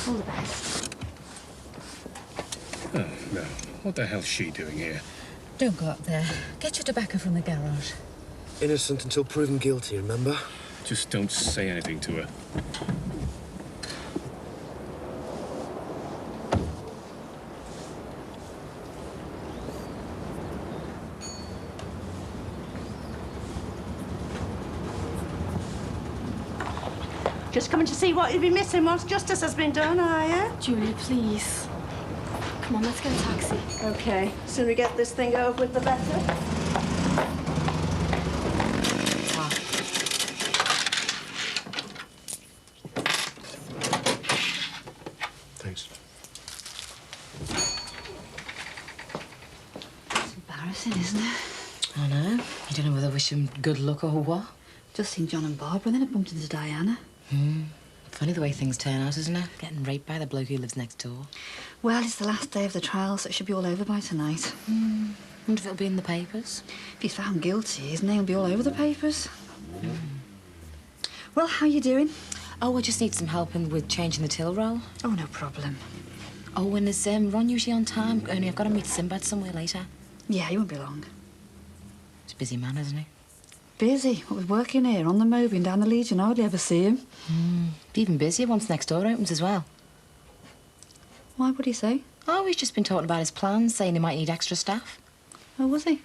All the best. Oh, no. What the hell's she doing here? Don't go up there. Get your tobacco from the garage. Innocent until proven guilty, remember? Just don't say anything to her. Just coming to see what you've been missing once justice has been done, are you? Julia, please. Come on, let's get a taxi. OK. Sooner we get this thing over with, the better. Thanks. It's embarrassing, isn't it? I know. You don't know whether to wish him good luck or what. Just seen John and Barbara, and then I bumped into Diana. Funny the way things turn out, isn't it? Getting raped by the bloke who lives next door. Well, it's the last day of the trial, so it should be all over by tonight. Wonder if it'll be in the papers. If he's found guilty, his name will be all over the papers. Well, how you doing? Oh, I just need some help with changing the till roll. Oh, no problem. Oh, and is Ron usually on time? Only I've got to meet Sinbad somewhere later. Yeah, he won't be long. He's a busy man, isn't he? Busy. What with working here, on the Moby and down the Legion, I hardly ever see him. Be even busier once next door opens as well. Why would he say? Oh, he's just been talking about his plans, saying he might need extra staff. Oh, was he?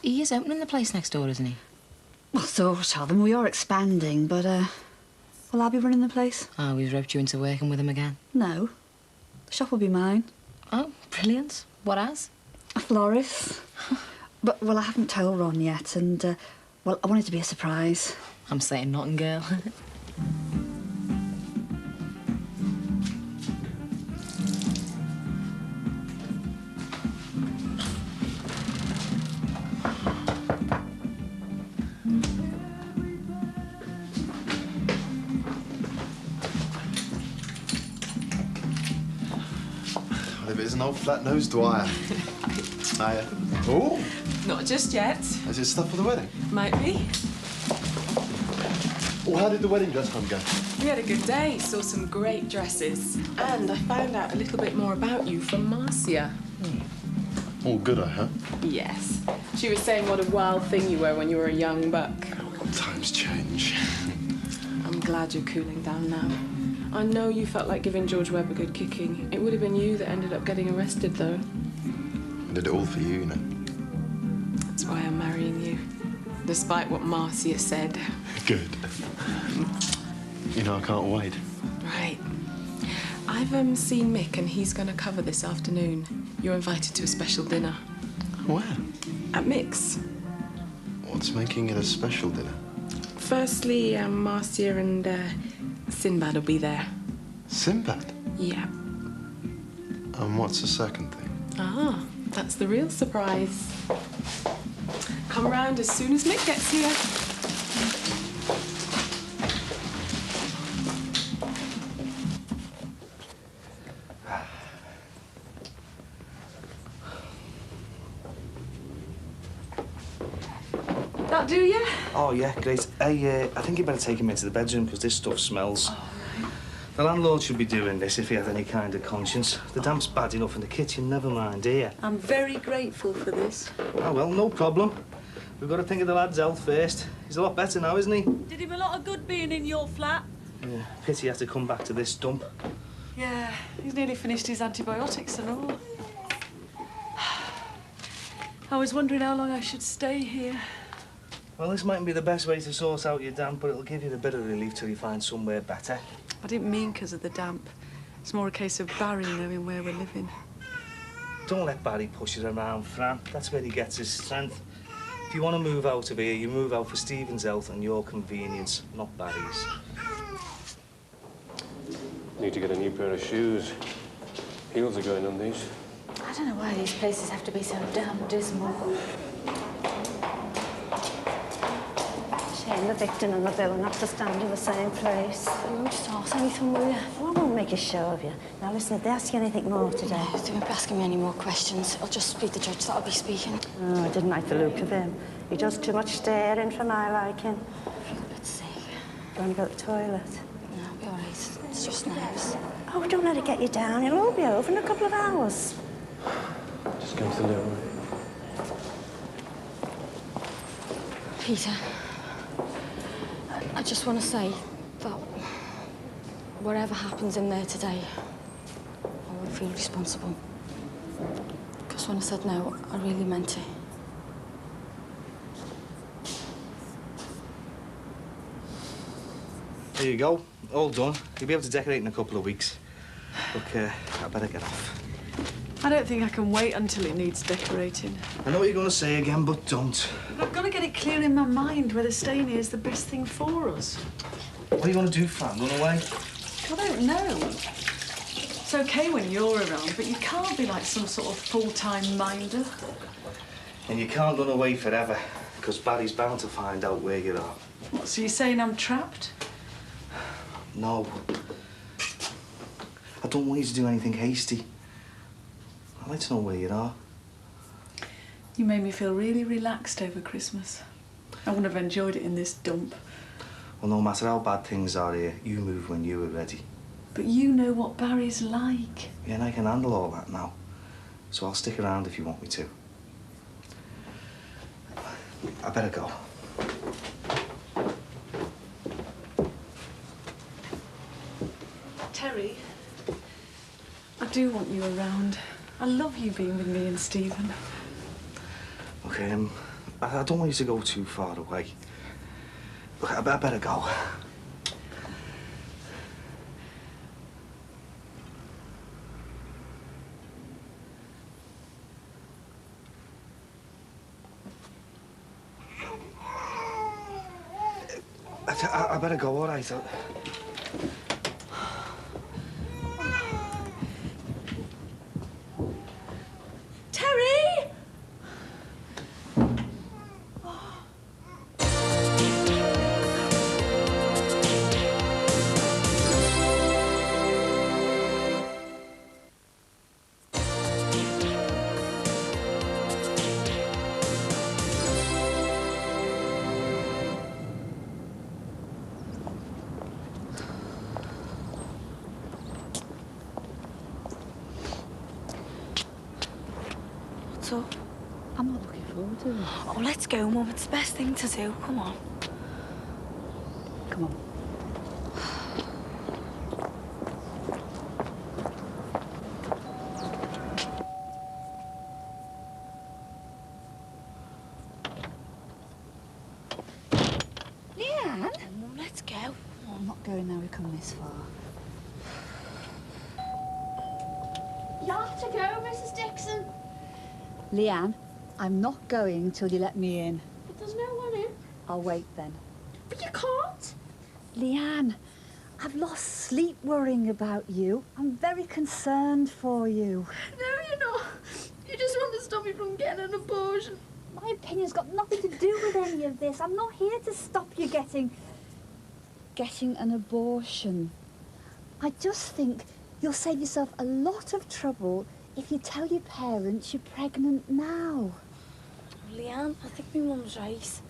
He is opening the place next door, isn't he? Well, so I'll tell them we are expanding, but, will I be running the place? Oh, he's roped you into working with him again? No. The shop will be mine. Oh, brilliant. What as? A florist. But, well, I haven't told Ron yet, and, well, I want it to be a surprise. I'm saying nothing, girl. Well, if it isn't old flat-nosed Dwyer. Oh! Not just yet. Is it stuff for the wedding? Might be. Well, how did the wedding dress hunt go? We had a good day, saw some great dresses. And I found out a little bit more about you from Marcia. All good, huh? Yes. She was saying what a wild thing you were when you were a young buck. Times change. I'm glad you're cooling down now. I know you felt like giving George Webb a good kicking. It would have been you that ended up getting arrested, though. I did it all for you, you know. That's why I'm marrying you, despite what Marcia said. Good. You know, I can't wait. Right. I've seen Mick, and he's going to cover this afternoon. You're invited to a special dinner. Where? At Mick's. What's making it a special dinner? Firstly, Marcia and Sinbad will be there. Sinbad? Yeah. And what's the second thing? Ah, that's the real surprise. Come round as soon as Mick gets here. That do you? Oh, yeah, great. I think you better take him into the bedroom, because this stuff smells. Oh, right. The landlord should be doing this if he had any kind of conscience. The damp's bad enough in the kitchen, never mind here. I'm very grateful for this. Oh, well, no problem. We've got to think of the lad's health first. He's a lot better now, isn't he? Did him a lot of good being in your flat. Yeah, pity he has to come back to this dump. Yeah, he's nearly finished his antibiotics and all. I was wondering how long I should stay here. Well, this mightn't be the best way to sort out your damp, but it'll give you a bit of relief till you find somewhere better. I didn't mean because of the damp. It's more a case of Barry knowing where we're living. Don't let Barry push you around, Fran. That's where he gets his strength. If you want to move out of here, you move out for Stephen's health and your convenience, not Barry's. Need to get a new pair of shoes. Heels are going on these. I don't know why these places have to be so damn dismal. Shame the victim and the villain have to stand in the same place. You won't just ask anything, will you? Well, I won't make a show of you. Now, listen, if they ask you anything more today... No, they won't be asking me any more questions. I'll just speak to the judge, that'll be speaking. Oh, I didn't like the look of him. He does too much staring for my liking. I feel a bit sick. You want to go to the toilet? No, I'll be all right. It's just nerves. Oh, don't let it get you down. It'll all be over in a couple of hours. Just go to the little room. Peter, I just want to say that whatever happens in there today, I won't feel responsible. Because when I said no, I really meant it. There you go. All done. You'll be able to decorate in a couple of weeks. Look, I better get off. I don't think I can wait until it needs decorating. I know what you're going to say again, but don't. But I've got to get it clear in my mind whether staying here is the best thing for us. What do you want to do, Fran? Run away? I don't know. It's okay when you're around, but you can't be like some sort of full-time minder. And you can't run away forever, because Barry's bound to find out where you are. What, so you're saying I'm trapped? No. I don't want you to do anything hasty. I'd like to know where you are. You made me feel really relaxed over Christmas. I wouldn't have enjoyed it in this dump. Well, no matter how bad things are here, you move when you are ready. But you know what Barry's like. Yeah, and I can handle all that now. So I'll stick around if you want me to. I better go. Terry, I do want you around. I love you being with me and Stephen. Okay, I don't want you to go too far away. Look, I better go. I better go, all right? Terry! What's up? I'm not looking forward to it. Oh, let's go, Mum. It's the best thing to do. Come on. Come on. Leanne? Mum, let's go. Oh, I'm not going now. We've come this far. You have to go, Mrs. Dixon. Leanne, I'm not going until you let me in. But there's no one in. I'll wait then. But you can't. Leanne, I've lost sleep worrying about you. I'm very concerned for you. No, you're not. You just want to stop me from getting an abortion. My opinion's got nothing to do with any of this. I'm not here to stop you getting an abortion. I just think you'll save yourself a lot of trouble if you tell your parents you're pregnant now. Leanne, I think my mum's right.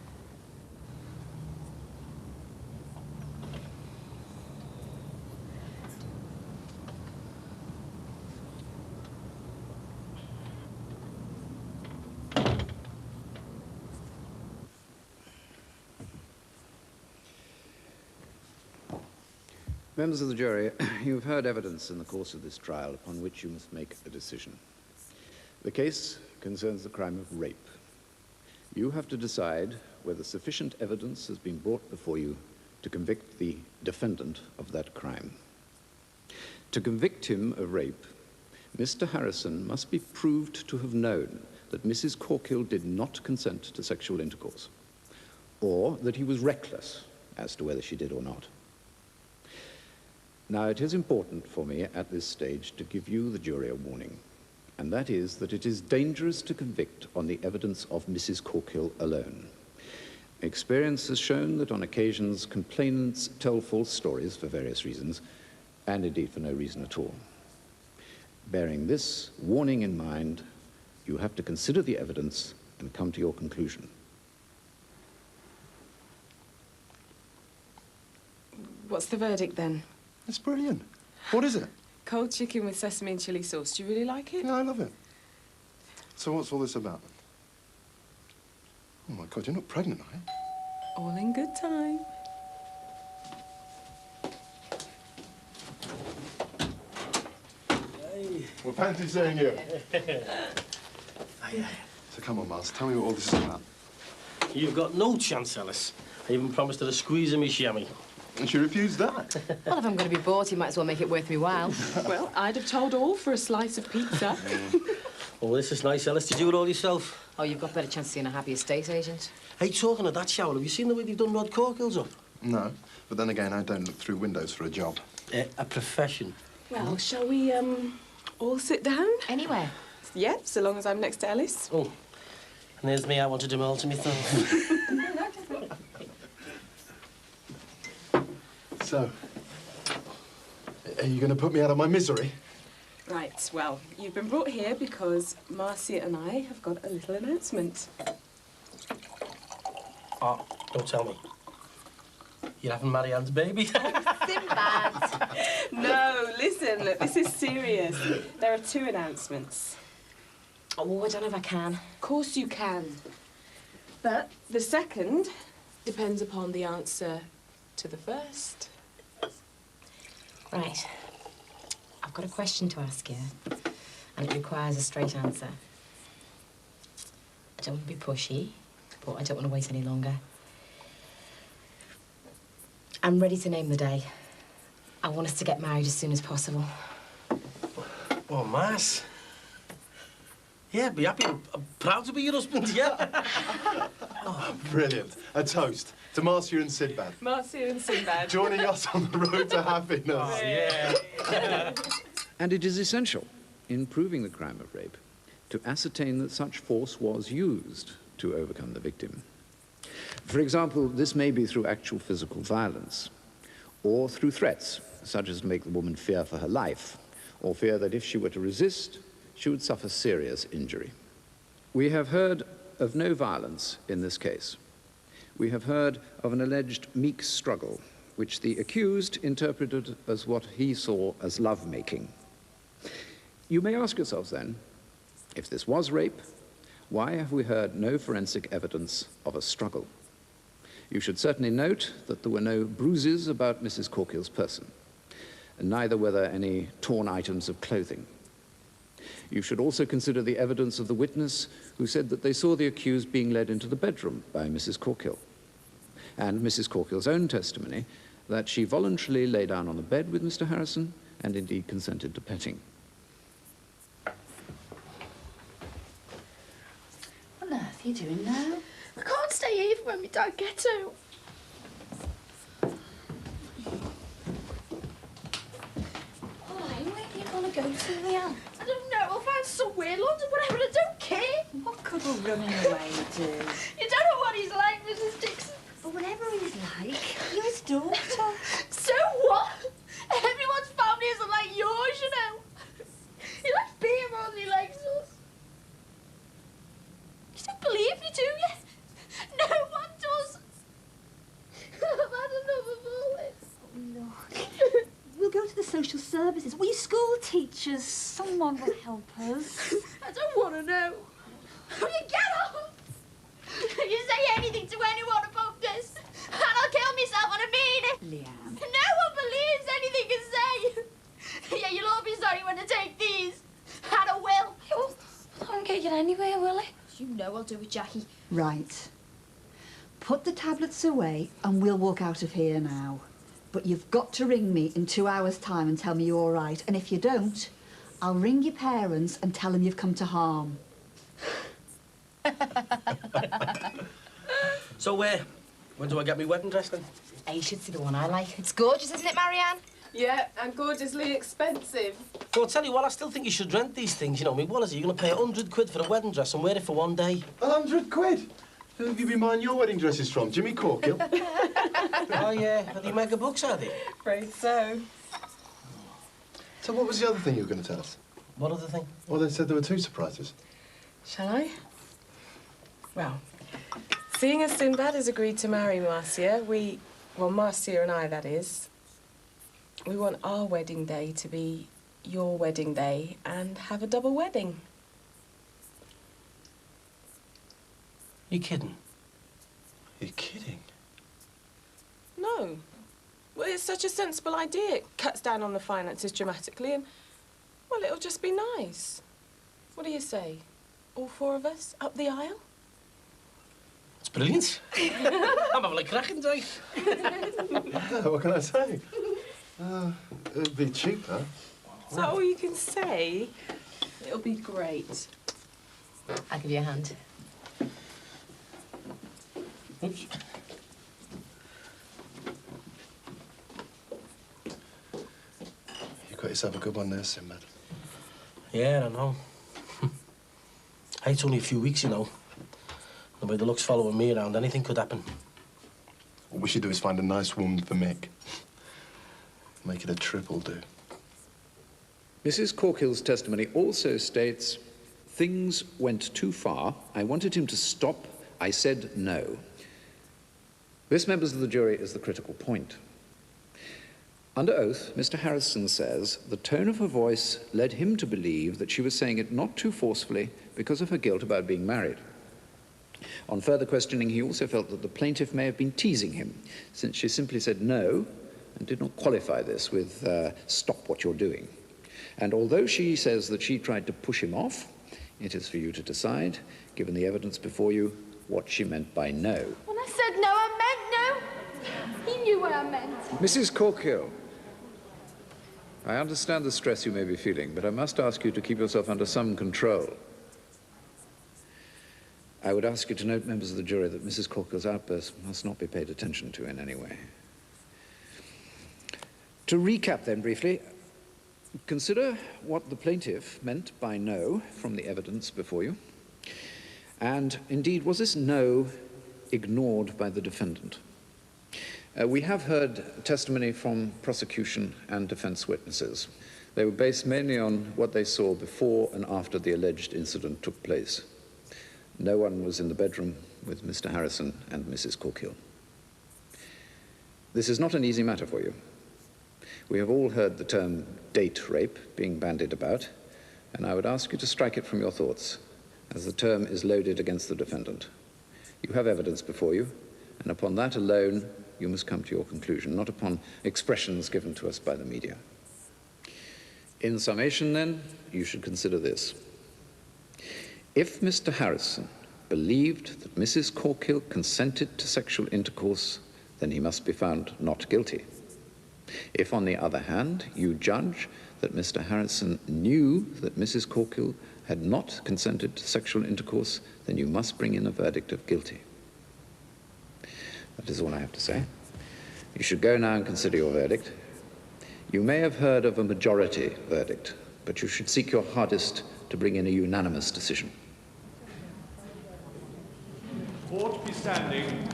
Members of the jury, you've heard evidence in the course of this trial upon which you must make a decision. The case concerns the crime of rape. You have to decide whether sufficient evidence has been brought before you to convict the defendant of that crime. To convict him of rape, Mr. Harrison must be proved to have known that Mrs. Corkill did not consent to sexual intercourse, or that he was reckless as to whether she did or not. Now, it is important for me at this stage to give you, the jury, a warning, and that is that it is dangerous to convict on the evidence of Mrs. Corkill alone. Experience has shown that on occasions complainants tell false stories for various reasons, and indeed for no reason at all. Bearing this warning in mind, you have to consider the evidence and come to your conclusion. What's the verdict then? It's brilliant. What is it? Cold chicken with sesame and chilli sauce. Do you really like it? Yeah, I love it. So what's all this about? Oh, my God, you're not pregnant, are you? All in good time. Well, fancy seeing you. So come on, Miles, tell me what all this is about. You've got no chance, Alice. I even promised her a squeeze of me chamois. And she refused that? Well, if I'm going to be bought, you might as well make it worth me while. Well, I'd have told all for a slice of pizza. Oh, this is nice, Alice. Did you do it all yourself? Oh, you've got better chance of seeing a happy estate agent. Hey, talking of that shower, have you seen the way they've done Rod Corkill's up? No, but then again, I don't look through windows for a job. A profession. Well, shall we, all sit down? Anywhere. Yeah, so long as I'm next to Alice. Oh, and there's me. I wanted them all to myself. So, are you going to put me out of my misery? Right, well, you've been brought here because Marcia and I have got a little announcement. Oh, don't tell me. You're having Marianne's baby? Sinbad! No, listen, look, this is serious. There are 2 announcements. Oh, I don't know if I can. Of course you can. But the second depends upon the answer to the first. Right. I've got a question to ask you, and it requires a straight answer. I don't want to be pushy, but I don't want to wait any longer. I'm ready to name the day. I want us to get married as soon as possible. Oh, Mass. Yeah, be happy. I'm proud to be your husband, yeah. Oh, brilliant. A toast to Marcia and Sinbad. Marcia and Sinbad. Joining us on the road to happiness. Oh, yeah. And it is essential, in proving the crime of rape, to ascertain that such force was used to overcome the victim. For example, this may be through actual physical violence, or through threats, such as to make the woman fear for her life, or fear that if she were to resist, she would suffer serious injury. We have heard of no violence in this case. We have heard of an alleged meek struggle, which the accused interpreted as what he saw as love-making. You may ask yourselves then, if this was rape, why have we heard no forensic evidence of a struggle? You should certainly note that there were no bruises about Mrs. Corkill's person, and neither were there any torn items of clothing. You should also consider the evidence of the witness who said that they saw the accused being led into the bedroom by Mrs. Corkill, and Mrs. Corkill's own testimony that she voluntarily lay down on the bed with Mr. Harrison and indeed consented to petting. What on earth are you doing now? I can't stay here for when my dad gets out. Why? Where are you going to go to, Leanne? I don't know. I'll find somewhere, London, whatever. I don't care. What could a running away do? You don't know what he's like, Mrs. Dixon. But whatever he's like, you're his daughter. So what? Everyone's family isn't like yours, you know. He likes beer more than he likes us. You don't believe me, do you? No one does. I've had enough of all this. Look, we'll go to the social services. We're school teachers. Someone will help us. I don't want to know. Will you get off? You say anything to anyone about this, and I'll kill myself, and I mean it. Leanne. No one believes Here's anything to say. Yeah, you'll all be sorry when I take these. And I will. Oh, I won't get you anywhere, will it? You know I'll do it, Jackie. Right. Put the tablets away and we'll walk out of here now. But you've got to ring me in 2 hours' time and tell me you're all right. And if you don't, I'll ring your parents and tell them you've come to harm. So, when do I get me wedding dress, then? You should see the one I like. It's gorgeous, isn't it, Marianne? Yeah, and gorgeously expensive. Well, I'll tell you what, I still think you should rent these things, you know. I mean, what is it? You're going to pay 100 quid for a wedding dress and wear it for one day. 100 quid? Who have you been buying your wedding dresses from? Jimmy Corkill? Oh, yeah. Are they mega bucks, are they? Afraid so. So what was the other thing you were going to tell us? What other thing? Well, they said there were 2 surprises. Shall I? Well, seeing as Sinbad has agreed to marry Marcia, well, Marcia and I, that is, we want our wedding day to be your wedding day and have a double wedding. You kidding? You're kidding? No. Well, it's such a sensible idea. It cuts down on the finances dramatically and, well, it'll just be nice. What do you say? All 4 of us up the aisle? It's brilliant. I'm having a cracking day. What can I say? It'd be cheaper. Is that all you can say? It'll be great. I'll give you a hand. Oops. You got yourself a good one there, Sinbad. Yeah, I know. Hey, it's only a few weeks, you know. The way the look's following me around, anything could happen. What we should do is find a nice woman for Mick. Make it a triple do. Mrs. Corkill's testimony also states, things went too far. I wanted him to stop. I said no. This, members of the jury, is the critical point. Under oath, Mr. Harrison says the tone of her voice led him to believe that she was saying it not too forcefully because of her guilt about being married. On further questioning, he also felt that the plaintiff may have been teasing him, since she simply said no and did not qualify this with stop what you're doing. And although she says that she tried to push him off, it is for you to decide, given the evidence before you, what she meant by no. When I said no, I meant no. He knew what I meant. Mrs. Corkill, I understand the stress you may be feeling, but I must ask you to keep yourself under some control. I would ask you to note, members of the jury, that Mrs. Corkill's outburst must not be paid attention to in any way. To recap then briefly, consider what the plaintiff meant by no from the evidence before you. And indeed, was this no ignored by the defendant? We have heard testimony from prosecution and defense witnesses. They were based mainly on what they saw before and after the alleged incident took place. No one was in the bedroom with Mr. Harrison and Mrs. Corkill. This is not an easy matter for you. We have all heard the term date rape being bandied about, and I would ask you to strike it from your thoughts, as the term is loaded against the defendant. You have evidence before you, and upon that alone, you must come to your conclusion, not upon expressions given to us by the media. In summation, then, you should consider this. If Mr. Harrison believed that Mrs. Corkill consented to sexual intercourse, then he must be found not guilty. If, on the other hand, you judge that Mr. Harrison knew that Mrs. Corkill had not consented to sexual intercourse, then you must bring in a verdict of guilty. That is all I have to say. You should go now and consider your verdict. You may have heard of a majority verdict, but you should seek your hardest to bring in a unanimous decision. Court be standing.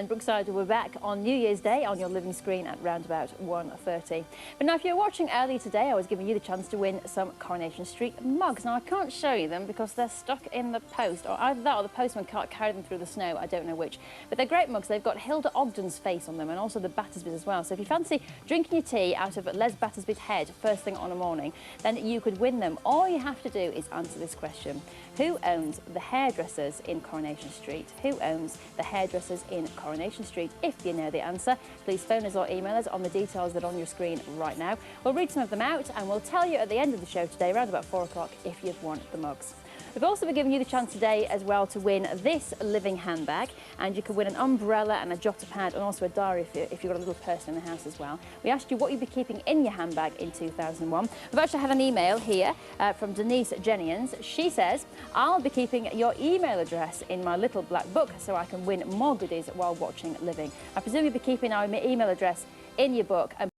and Brookside will be back on New Year's Day on your living screen at round about 1:30. But now, if you're watching earlier today, I was giving you the chance to win some Coronation Street mugs. Now, I can't show you them because they're stuck in the post, or either that or the postman can't carry them through the snow. I don't know which. But they're great mugs. They've got Hilda Ogden's face on them and also the Battersby's as well. So if you fancy drinking your tea out of Les Battersby's head first thing on a morning, then you could win them. All you have to do is answer this question. Who owns the hairdressers in Coronation Street? Who owns the hairdressers in Coronation Street? If you know the answer, please phone us or email us on the details that are on your screen right now. We'll read some of them out and we'll tell you at the end of the show today, around about 4 o'clock, if you've won the mugs. We've also been giving you the chance today as well to win this living handbag, and you can win an umbrella and a jotter pad and also a diary if you've got a little person in the house as well. We asked you what you'd be keeping in your handbag in 2001. We've actually had an email here from Denise Jennings. She says, I'll be keeping your email address in my little black book so I can win more goodies while watching Living. I presume you'll be keeping our email address in your book, and